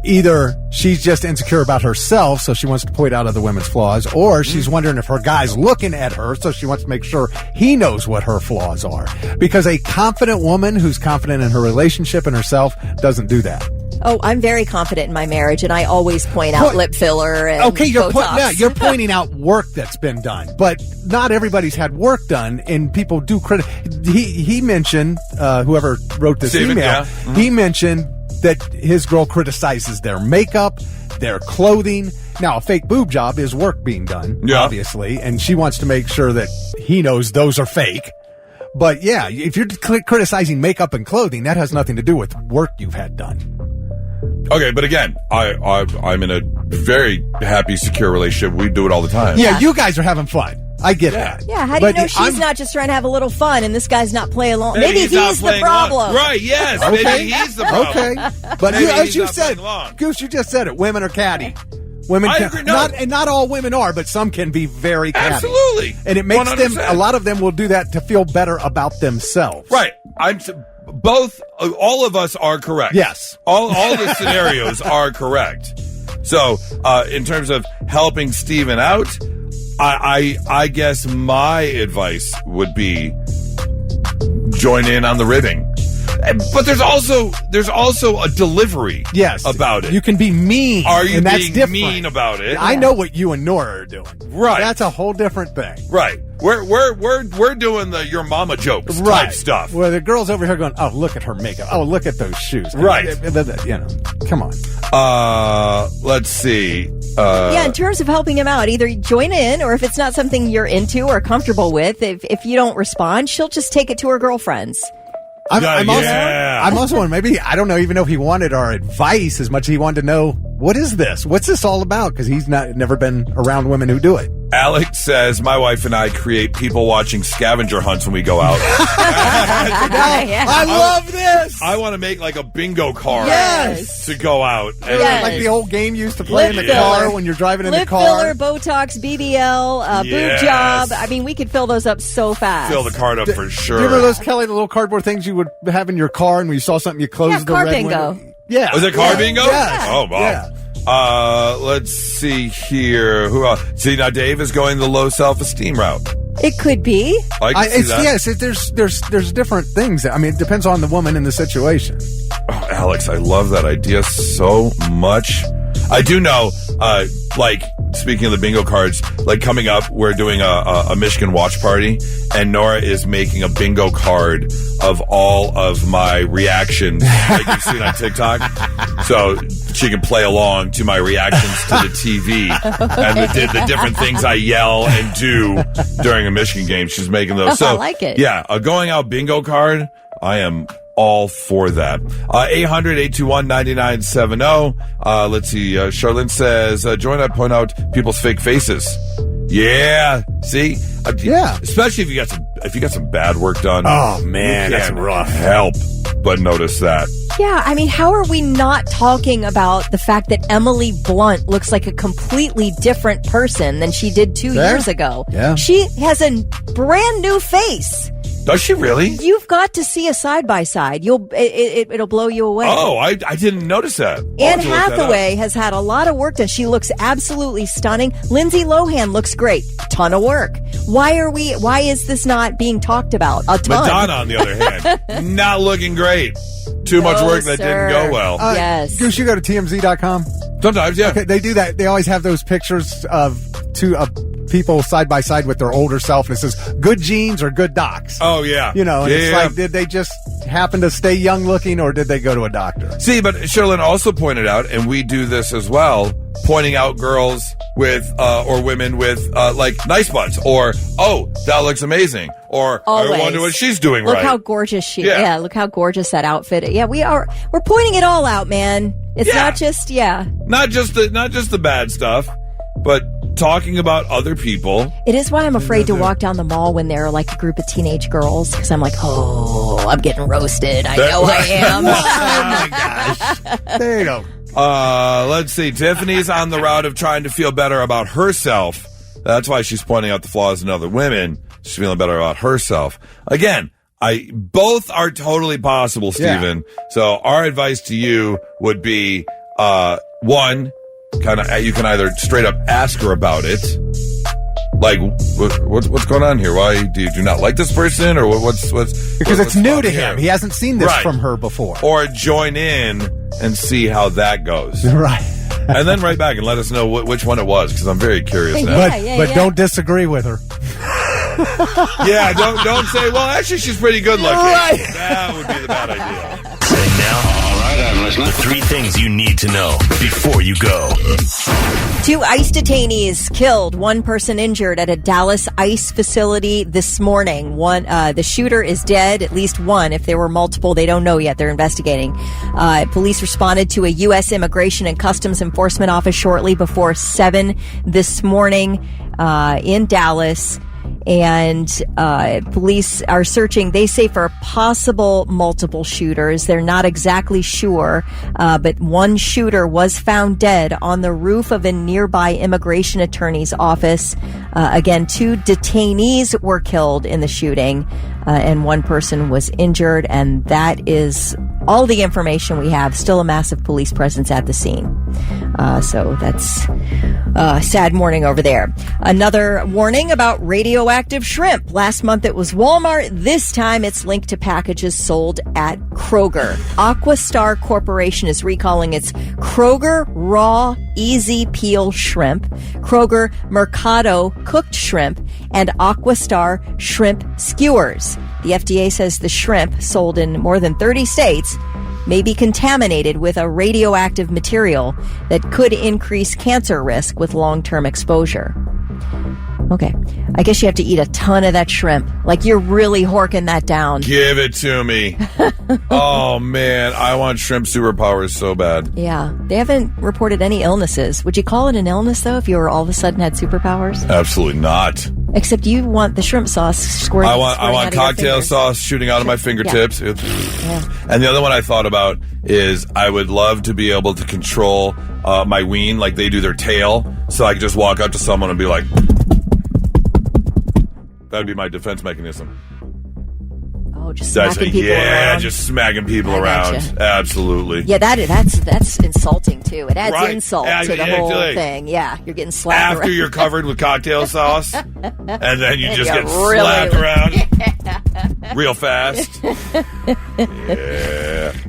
Either she's just insecure about herself, so she wants to point out other women's flaws, or she's wondering if her guy's looking at her, so she wants to make sure he knows what her flaws are. Because a confident woman who's confident in her relationship and herself doesn't do that. Oh, I'm very confident in my marriage, and I always point out lip filler and Botox. You're pointing out work that's been done, but not everybody's had work done, and people do credit. He mentioned, whoever wrote this Steven, email, yeah. Mm-hmm. He mentioned that his girl criticizes their makeup, their clothing. Now, a fake boob job is work being done, obviously, and she wants to make sure that he knows those are fake. But yeah, if you're criticizing makeup and clothing, that has nothing to do with work you've had done. Okay, but again, I'm in a very happy, secure relationship. We do it all the time. Yeah, you guys are having fun. I get that. Yeah, how do you know she's not just trying to have a little fun and this guy's not playing along? Maybe he's the problem. Right, yes. Okay. Maybe he's the problem. Okay. But as you said, Goose, you just said it. Women are catty. Women can, not all women are, but some can be very catty. Absolutely. And it makes 100%. them, a lot of them will do that to feel better about themselves. Right. All of us are correct. Yes. All the scenarios are correct. So, in terms of helping Steven out, I guess my advice would be join in on the ribbing. But there's also a delivery about it. You can be mean. Are you and that's being different. mean about it? I know what you and Nora are doing. Right. That's a whole different thing. Right. We're doing the your mama jokes type stuff. Well, the girl's over here going, oh, look at her makeup. Oh, look at those shoes. Right. You know, come on. Let's see. Yeah, in terms of helping him out, either join in, or if it's not something you're into or comfortable with, if you don't respond, she'll just take it to her girlfriends. I'm also maybe, I don't know even know if he wanted our advice as much as he wanted to know, what is this? What's this all about? Because he's never been around women who do it. Alex says, my wife and I create people watching scavenger hunts when we go out. I love this. I want to make like a bingo card to go out. Like the old game you used to play in the car when you're driving in the car. Lip filler, Botox, BBL, boob job. I mean, we could fill those up so fast. Fill the card up for sure. Do you remember those, Kelly, the little cardboard things you would have in your car, and when you saw something, you closed the car red bingo. window? Yeah. Was it car bingo? Yes. Oh, wow. Yeah. Let's see here. Who else? See, now Dave is going the low self-esteem route. It could be. I can see that. Yes, there's different things. I mean, it depends on the woman and the situation. Oh, Alex, I love that idea so much. I do know, like, speaking of the bingo cards, like coming up, we're doing a Michigan watch party, and Nora is making a bingo card of all of my reactions, like you've seen on TikTok, so she can play along to my reactions to the TV and the different things I yell and do during a Michigan game. She's making those. So, I like it. Yeah, a going out bingo card, I am all for that. 800-821-9970. Let's see. Charlene says, join up, point out people's fake faces. Yeah. See? Especially if you got some bad work done. Oh, man, that's rough. Help but notice that. Yeah, I mean, how are we not talking about the fact that Emily Blunt looks like a completely different person than she did 2 years ago? Yeah. She has a brand new face. Does she really? You've got to see a side-by-side. It'll blow you away. Oh, I didn't notice that. Anne Hathaway has had a lot of work done. She looks absolutely stunning. Lindsay Lohan looks great. Ton of work. Why is this not being talked about? A ton. Madonna, on the other hand, not looking great. Too much work that didn't go well. Yes. Goose, you go to TMZ.com? Sometimes, yeah. Okay, they do that. They always have those pictures of people side by side with their older self, and it says good genes or good docs. Oh, yeah. You know, and it's like, did they just happen to stay young looking, or did they go to a doctor? See, but Sherlyn also pointed out, and we do this as well, pointing out girls with or women with like nice butts, or that looks amazing, or always. I wonder what she's doing look right. Look how gorgeous she is. Yeah, look how gorgeous that outfit is. Yeah, we're pointing it all out, man. It's not just not just the bad stuff, but talking about other people. It is why I'm afraid to walk down the mall when there are like a group of teenage girls, because I'm like, I'm getting roasted. I know I am. Oh my gosh. There you go. Let's see. Tiffany's on the route of trying to feel better about herself. That's why she's pointing out the flaws in other women. She's feeling better about herself. Again, both are totally possible, Stephen. Yeah. So our advice to you would be, one, you can either straight up ask her about it, like what's going on here? Why do you not like this person, or what's because it's new to him. He hasn't seen this from her before. Or join in and see how that goes. Right. And then write back and let us know which one it was, because I'm very curious now. But don't disagree with her. Yeah, don't say, well, actually, she's pretty good looking. Right. That would be the bad idea. And now, all right, I'm listening. The 3 things you need to know before you go. 2 ICE detainees killed, 1 person injured at a Dallas ICE facility this morning. The shooter is dead, at least 1. If there were multiple, they don't know yet. They're investigating. Police responded to a U.S. Immigration and Customs Enforcement office shortly before 7 this morning in Dallas. And police are searching, they say, for possible multiple shooters. They're not exactly sure, but one shooter was found dead on the roof of a nearby immigration attorney's office. Again, 2 detainees were killed in the shooting, and 1 person was injured, and that is all the information we have. Still a massive police presence at the scene. So that's a sad morning over there. Another warning about radioactive shrimp. Last month it was Walmart. This time it's linked to packages sold at Kroger. Aquastar Corporation is recalling its Kroger Raw Easy Peel Shrimp, Kroger Mercado Cooked Shrimp, and Aquastar Shrimp Skewers. The FDA says the shrimp, sold in more than 30 states, may be contaminated with a radioactive material that could increase cancer risk with long-term exposure. Okay. I guess you have to eat a ton of that shrimp. Like, you're really horking that down. Give it to me. Oh, man. I want shrimp superpowers so bad. Yeah. They haven't reported any illnesses. Would you call it an illness, though, if you were all of a sudden had superpowers? Absolutely not. Except you want the shrimp sauce squirting. I want cocktail sauce shooting out of my fingertips. Yeah. And the other one I thought about is I would love to be able to control my ween like they do their tail. So I could just walk up to someone and be like... That'd be my defense mechanism. Oh, just smacking people around. Yeah, just smacking people around. Absolutely. Yeah, that's insulting, too. It adds Right. insult to the whole thing. Yeah, you're getting slapped After around. you're covered with cocktail sauce, and then you just get really slapped around real fast. Yeah.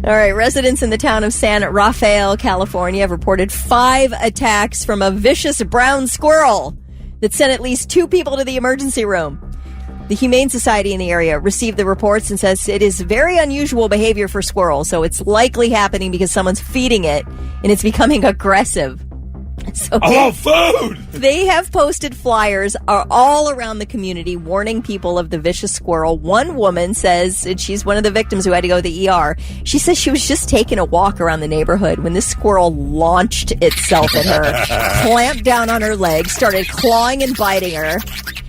All right, residents in the town of San Rafael, California, have reported 5 attacks from a vicious brown squirrel that sent at least 2 people to the emergency room. The Humane Society in the area received the reports and says it is very unusual behavior for squirrels, so it's likely happening because someone's feeding it and it's becoming aggressive. So food! They have posted flyers all around the community warning people of the vicious squirrel. One woman says, and she's one of the victims who had to go to the ER, she says she was just taking a walk around the neighborhood when this squirrel launched itself at her, clamped down on her legs, started clawing and biting her.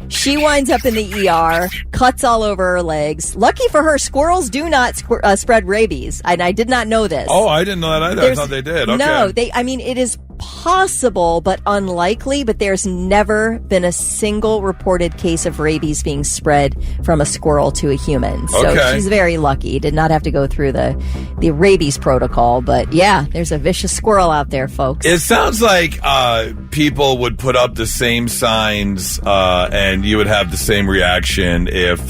She winds up in the ER, cuts all over her legs. Lucky for her, squirrels do not spread rabies. And I did not know this. Oh, I didn't know that either. I thought they did. Okay. No, it is possible, but unlikely, but there's never been a single reported case of rabies being spread from a squirrel to a human. So she's very lucky. Did not have to go through the rabies protocol, but yeah, there's a vicious squirrel out there, folks. It sounds like people would put up the same signs and you would have the same reaction if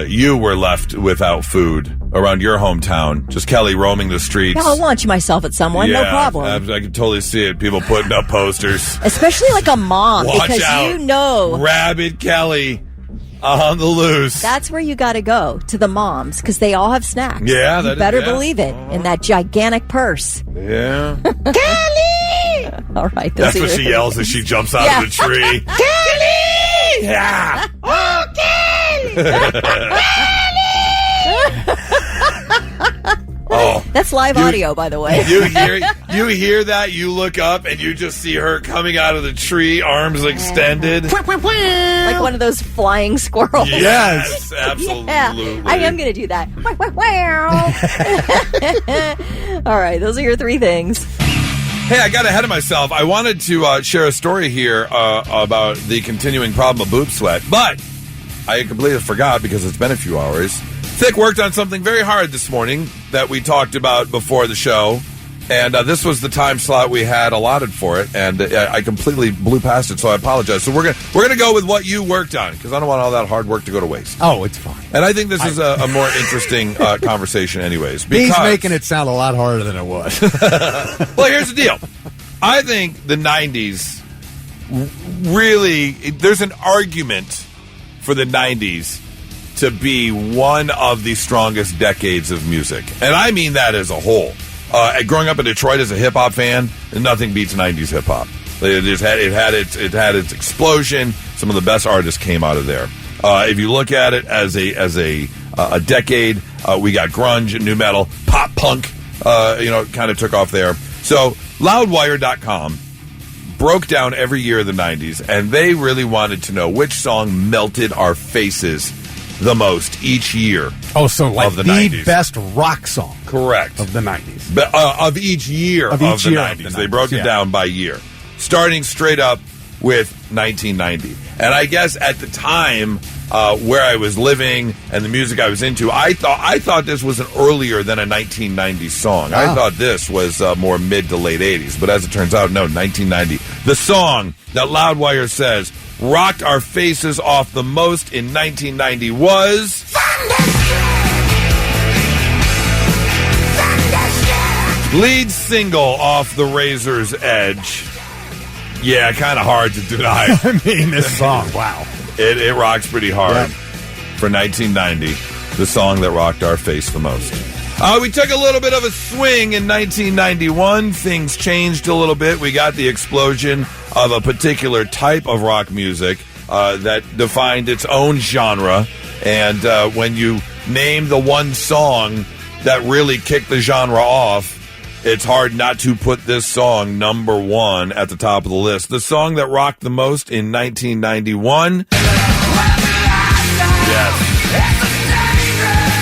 you were left without food around your hometown. Just Kelly roaming the streets. Yeah, I'll launch myself at someone, no problem. I can totally see it. People putting up posters. Especially like a mom, Watch because out. you know. Rabid Kelly on the loose. That's where you got to go, to the moms, because they all have snacks. Yeah, you better believe it, in that gigantic purse. Yeah. Kelly! All right. That's what she yells as she jumps out of the tree. Kelly! Yeah! Oh, Kelly! Oh, that's live audio, by the way. You hear that? You look up and you just see her coming out of the tree, arms extended, like one of those flying squirrels. Yes, absolutely. Yeah, I am going to do that. All right, those are your 3 things. Hey, I got ahead of myself. I wanted to share a story here about the continuing problem of boob sweat, but I completely forgot because it's been a few hours. Thick worked on something very hard this morning that we talked about before the show, and this was the time slot we had allotted for it, and I completely blew past it, so I apologize. So we're gonna go with what you worked on, because I don't want all that hard work to go to waste. Oh, it's fine. And I think this is a more interesting conversation anyways. He's making it sound a lot harder than it was. Well, here's the deal. I think the 90s really, there's an argument for the 90s to be one of the strongest decades of music. And I mean that as a whole. Growing up in Detroit as a hip-hop fan, nothing beats 90s hip-hop. It had its explosion. Some of the best artists came out of there. If you look at it as a decade, we got grunge and new metal, pop punk, kind of took off there. So Loudwire.com broke down every year of the 90s, and they really wanted to know which song melted our faces the most each year. Oh, so like of the the 90s. best rock song. Correct. Of the 90s. But, of each year of the 90s. They broke it down by year. Starting straight up with 1990. And I guess at the time where I was living and the music I was into, I thought this was an earlier than a 1990 song. I thought this was more mid to late 80s. But as it turns out, no, 1990. The song that Loudwire says rocked our faces off the most in 1990 was... Lead single off the Razor's Edge. Yeah, kind of hard to deny. I mean, this song, wow. It rocks pretty hard for 1990. The song that rocked our face the most. We took a little bit of a swing in 1991. Things changed a little bit. We got the explosion of a particular type of rock music that defined its own genre. And when you name the one song that really kicked the genre off, it's hard not to put this song number one at the top of the list. The song that rocked the most in 1991. Yes.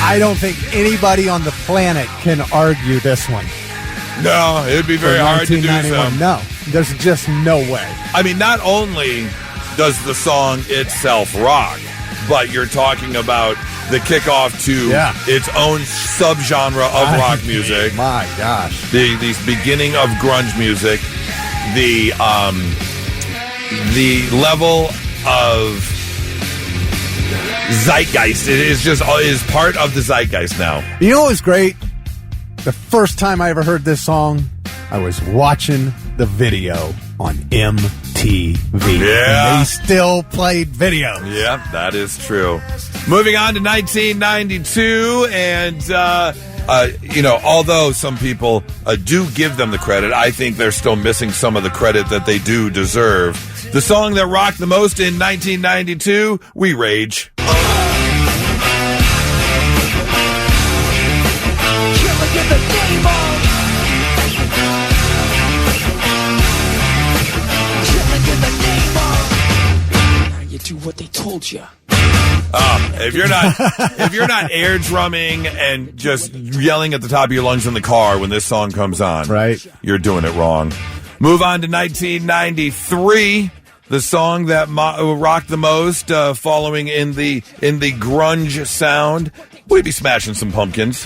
I don't think anybody on the planet can argue this one. No, it would be very hard to do so. No, there's just no way. I mean, not only does the song itself rock, but you're talking about the kickoff to its own subgenre of rock music. My gosh. The beginning of grunge music, the level of zeitgeist. It is part of the zeitgeist now. You know what was great? The first time I ever heard this song, I was watching the video on MTV. Yeah. And they still played videos. Yeah, that is true. Moving on to 1992, and, although some people do give them the credit, I think they're still missing some of the credit that they do deserve. The song that rocked the most in 1992, We Rage. You do what they told you. If you're not air drumming and just yelling at the top of your lungs in the car when this song comes on, right, you're doing it wrong. Move on to 1993, the song that rocked the most, following in the grunge sound. We'd be Smashing Some Pumpkins.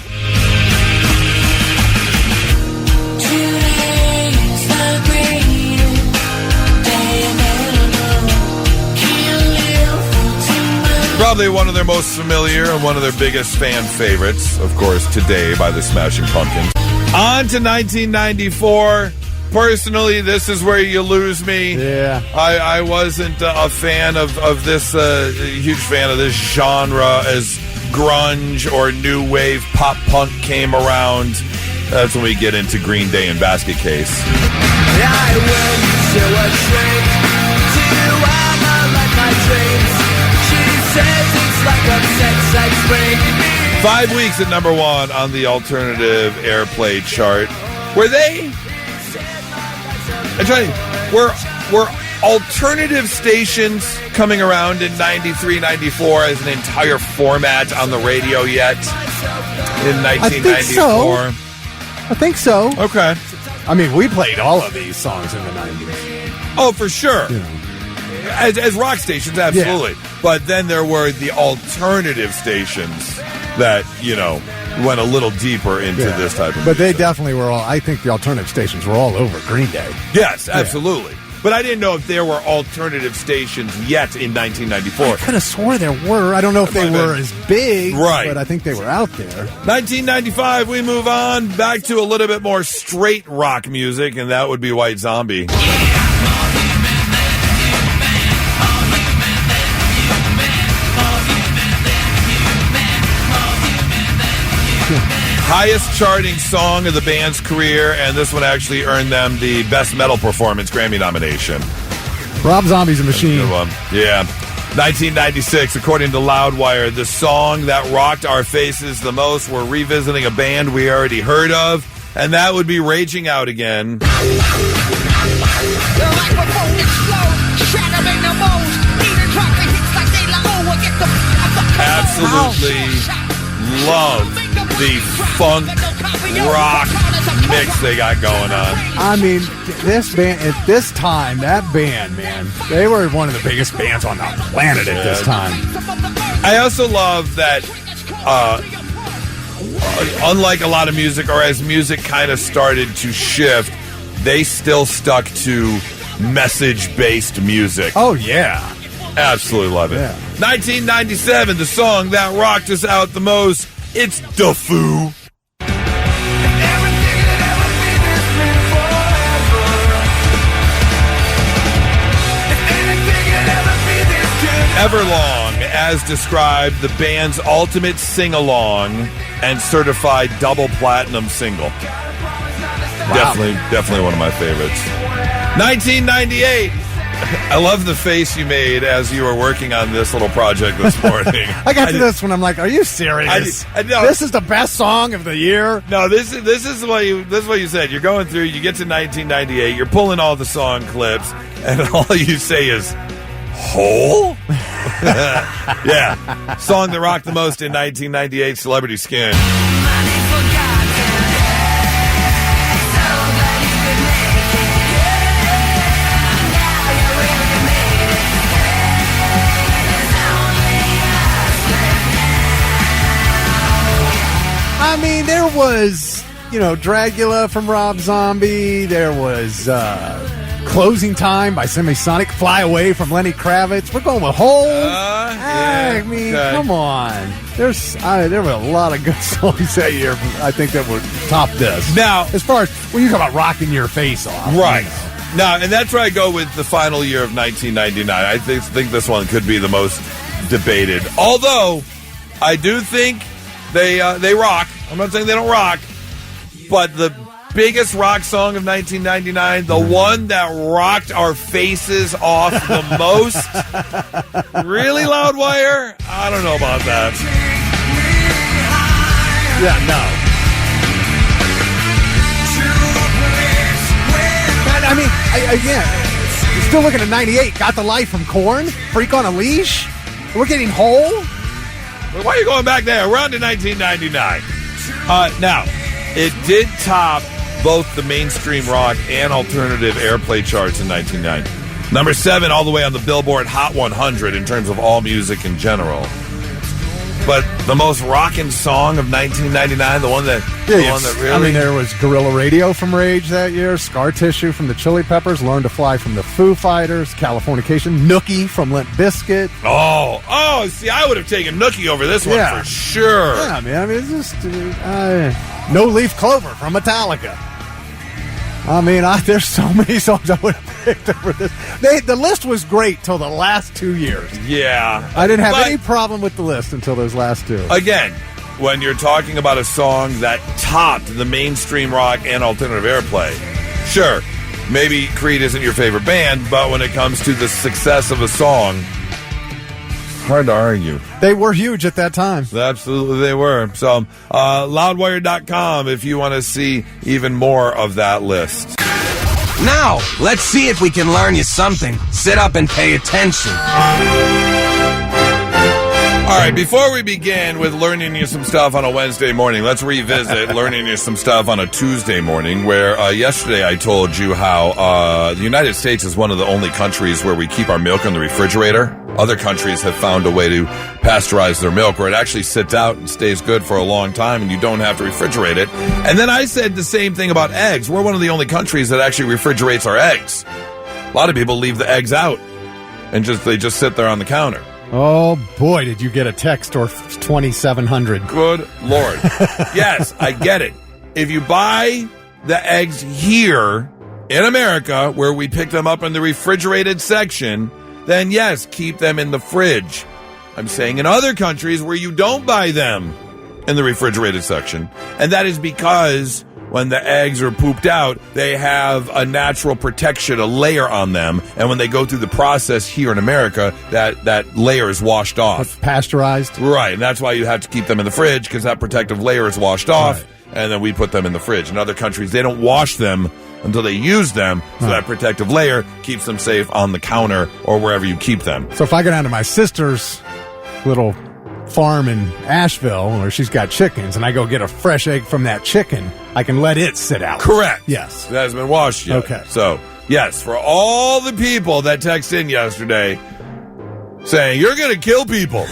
Probably one of their most familiar and one of their biggest fan favorites, of course, Today by the Smashing Pumpkins. On to 1994. Personally, this is where you lose me. Yeah. I wasn't a fan of this, huge fan of this genre as grunge or new wave pop punk came around. That's when we get into Green Day and Basket Case. I went to a shrink to analyze my dreams. She says it's like a sex spring. 5 weeks at number one on the alternative airplay chart. Were alternative stations coming around in 93, 94 as an entire format on the radio yet in 1994? I think so. Okay. I mean, we played all of these songs in the 90s. Oh, for sure. As rock stations, absolutely. Yeah. But then there were the alternative stations that, went a little deeper into this type of music. But they definitely were all, I think the alternative stations were all over Green Day. Yes, absolutely. But I didn't know if there were alternative stations yet in 1994. I could have swore there were. I don't know if they were as big, but I think they were out there. 1995, we move on back to a little bit more straight rock music, and that would be White Zombie. Highest charting song of the band's career, and this one actually earned them the Best Metal Performance Grammy nomination. Rob Zombie's a machine. Good one. Yeah. 1996, according to Loudwire, the song that rocked our faces the most, we're revisiting a band we already heard of, and that would be Raging Out Again. microphone explode. Shattering the mold. Even drop the hits like they like, oh, get the Absolutely love the funk rock mix they got going on. I mean, this band, at this time, that band, man, they were one of the biggest bands on the planet at this time. I also love that, unlike a lot of music, or as music kind of started to shift, they still stuck to message-based music. Oh, yeah. Absolutely love it. Yeah. 1997, the song that rocked us out the most, it's Da Foo. Everlong, as described, the band's ultimate sing-along and certified double platinum single. Wow. Definitely one of my favorites. 1998. I love the face you made as you were working on this little project this morning. I got to this one. I'm like, are you serious? I know. This is the best song of the year? No, this is what you said. You're going through, you get to 1998, you're pulling all the song clips, and all you say is, hole? Yeah. Song that rocked the most in 1998, Celebrity Skin. I mean, there was, Dragula from Rob Zombie. There was Closing Time by Semisonic. Fly Away from Lenny Kravitz. We're going with Hole. I mean, come on. There were a lot of good songs that year, I think, that would top this. Now, as far as when you talk about rocking your face off. Right. Now, and that's where I go with the final year of 1999. I think this one could be the most debated. Although, I do think they rock. I'm not saying they don't rock, but the biggest rock song of 1999, the one that rocked our faces off the most, Really Loud Wire? I don't know about that. Yeah, no. I mean, again, you're still looking at 98. Got the Life from Korn? Freak on a Leash? We're getting Hole? Why are you going back there? We're on to 1999. Now, it did top both the mainstream rock and alternative airplay charts in 1990. Number 7 all the way on the Billboard Hot 100 in terms of all music in general. But the most rockin' song of 1999, the one that really... I mean, there was Guerrilla Radio from Rage that year, Scar Tissue from the Chili Peppers, Learn to Fly from the Foo Fighters, Californication, Nookie from Limp Bizkit. Oh, see, I would have taken Nookie over this one for sure. Yeah, man, I mean, it's just... No Leaf Clover from Metallica. I mean, there's so many songs I would have picked over this. The list was great till the last 2 years. Yeah. I didn't have any problem with the list until those last two. Again, when you're talking about a song that topped the mainstream rock and alternative airplay, sure, maybe Creed isn't your favorite band, but when it comes to the success of a song, hard to argue. They were huge at that time. Absolutely, they were. So, loudwire.com if you want to see even more of that list. Now, let's see if we can learn you something. Sit up and pay attention. All right, before we begin with learning you some stuff on a Wednesday morning, let's revisit learning you some stuff on a Tuesday morning, where yesterday I told you how the United States is one of the only countries where we keep our milk in the refrigerator. Other countries have found a way to pasteurize their milk where it actually sits out and stays good for a long time and you don't have to refrigerate it. And then I said the same thing about eggs. We're one of the only countries that actually refrigerates our eggs. A lot of people leave the eggs out and they just sit there on the counter. Oh, boy, did you get a text or 2,700. Good Lord. Yes, I get it. If you buy the eggs here in America, where we pick them up in the refrigerated section, then yes, keep them in the fridge. I'm saying in other countries where you don't buy them in the refrigerated section, and that is because when the eggs are pooped out, they have a natural protection, a layer on them. And when they go through the process here in America, that layer is washed off. It's pasteurized? Right. And that's why you have to keep them in the fridge, because that protective layer is washed off. Right. And then we put them in the fridge. In other countries, they don't wash them until they use them, so that protective layer keeps them safe on the counter or wherever you keep them. So if I go down to my sister's little farm in Asheville where she's got chickens and I go get a fresh egg from that chicken, I can let it sit out. Correct. Yes. It hasn't been washed yet. Okay. So, yes, for all the people that texted in yesterday saying, you're going to kill people.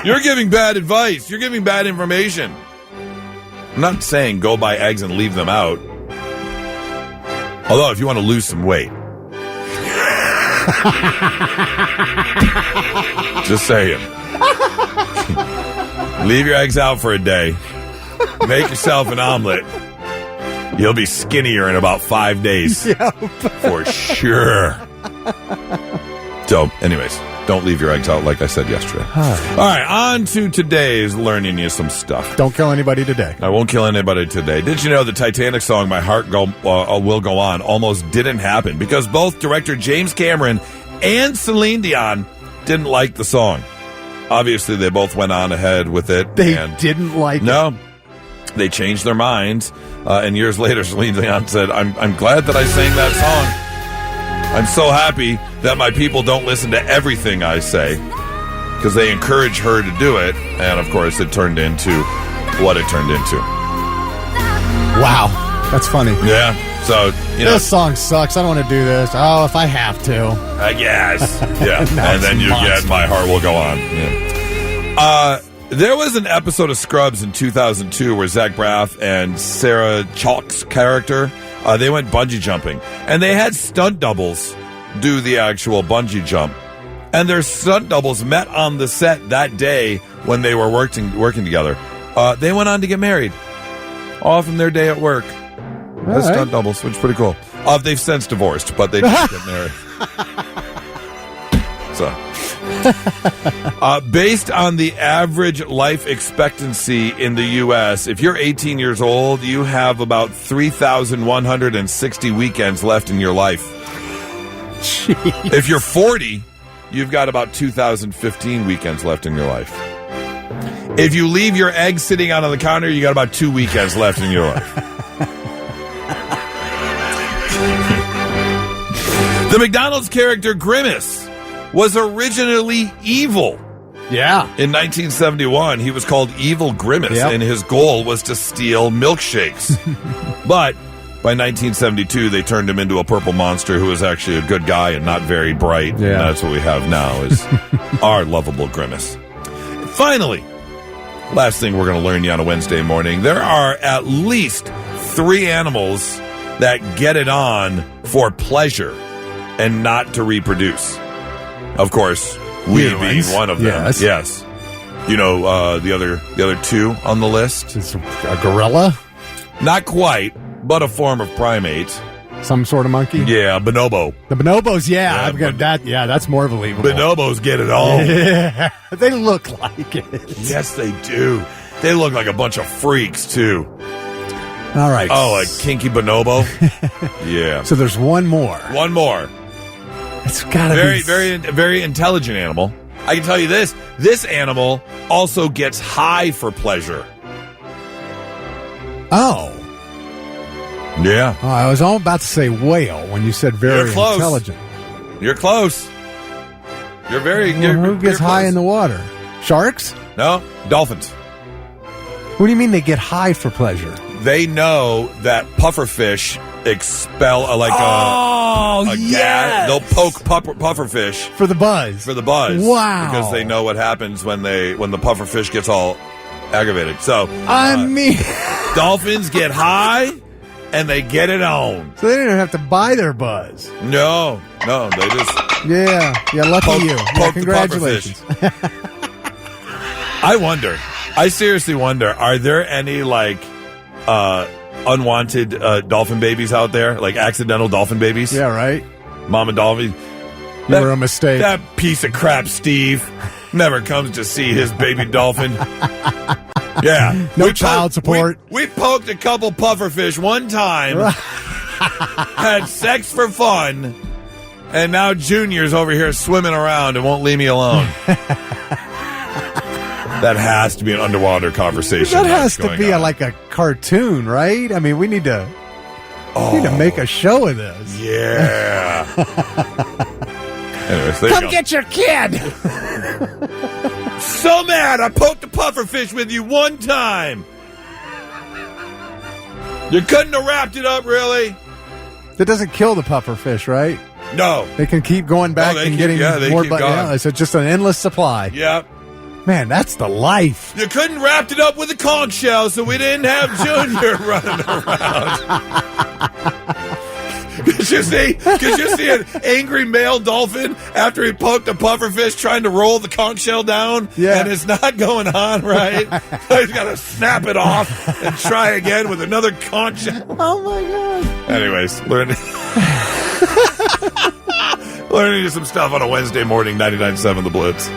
You're giving bad advice. You're giving bad information. I'm not saying go buy eggs and leave them out. Although, if you want to lose some weight. Just saying. Leave your eggs out for a day. Make yourself an omelet. You'll be skinnier in about 5 days. Yep. For sure. So, anyways, don't leave your eggs out like I said yesterday. All right, on to today's learning you some stuff. Don't kill anybody today. I won't kill anybody today. Did you know the Titanic song My Heart Will Go On almost didn't happen because both director James Cameron and Celine Dion didn't like the song. Obviously, they both went on ahead with it. They didn't like it? No. They changed their minds, and years later, Celine Dion said, I'm glad that I sang that song. I'm so happy that my people don't listen to everything I say because they encourage her to do it. And, of course, it turned into what it turned into. Wow. That's funny. Yeah. So, this song sucks. I don't want to do this. Oh, if I have to. I guess. Yeah. And then you get My Heart Will Go On. Yeah. There was an episode of Scrubs in 2002 where Zach Braff and Sarah Chalk's character, they went bungee jumping. And they had stunt doubles do the actual bungee jump. And their stunt doubles met on the set that day when they were working together. They went on to get married. All from their day at work. As stunt doubles, which is pretty cool. They've since divorced, but they did get married. So, based on the average life expectancy in the U.S., if you're 18 years old, you have about 3,160 weekends left in your life. Jeez. If you're 40, you've got about 2,015 weekends left in your life. If you leave your eggs sitting out on the counter, you got about 2 weekends left in your life. The McDonald's character Grimace was originally evil. Yeah. In 1971, he was called Evil Grimace, and his goal was to steal milkshakes. But by 1972, they turned him into a purple monster who was actually a good guy and not very bright. Yeah. And that's what we have now is our lovable Grimace. Finally, last thing we're going to learn you on a Wednesday morning, there are at least 3 animals that get it on for pleasure and not to reproduce. Of course, we being one of them. Yes. You know the other 2 on the list? Is a gorilla? Not quite, but a form of primate. Some sort of monkey? Yeah, bonobo. The bonobos, I've got that. Yeah, that's more believable. Bonobos get it all. Yeah, they look like it. Yes, they do. They look like a bunch of freaks, too. All right. Oh, a kinky bonobo? Yeah. So there's one more. One more. It's got to be... Very intelligent animal. I can tell you this. This animal also gets high for pleasure. Oh. Yeah. Oh, I was all about to say whale when you said very intelligent. You're close. You're very... who gets high in the water? Sharks? No, dolphins. What do you mean they get high for pleasure? They know that pufferfish expel a gas. They'll poke pufferfish for the buzz. Wow! Because they know what happens when the pufferfish gets all aggravated. So dolphins get high and they get it on. So they don't even have to buy their buzz. No, they just lucky you. Congratulations. I seriously wonder, are there any unwanted dolphin babies out there, like accidental dolphin babies? Yeah, right. Mama dolphin. You were a mistake. That piece of crap, Steve, never comes to see his baby dolphin. Yeah. No child support. We poked a couple pufferfish one time, had sex for fun, and now Junior's over here swimming around and won't leave me alone. That has to be an underwater conversation. That has to be like a cartoon, right? I mean, we need to We need to make a show of this. Yeah. Anyways, there you go. Get your kid. So mad I poked a pufferfish with you one time. You couldn't have wrapped it up, really? That doesn't kill the pufferfish, right? No. They can keep going back and getting more. Keep going. Yeah, it's just an endless supply. Yep. Man, that's the life. You couldn't wrap it up with a conch shell, so we didn't have Junior running around. Could you see an angry male dolphin after he poked a pufferfish trying to roll the conch shell down? Yeah. And it's not going on right. So he's got to snap it off and try again with another conch shell. Oh, my God. Anyways, learning some stuff on a Wednesday morning, 99.7 The Blitz.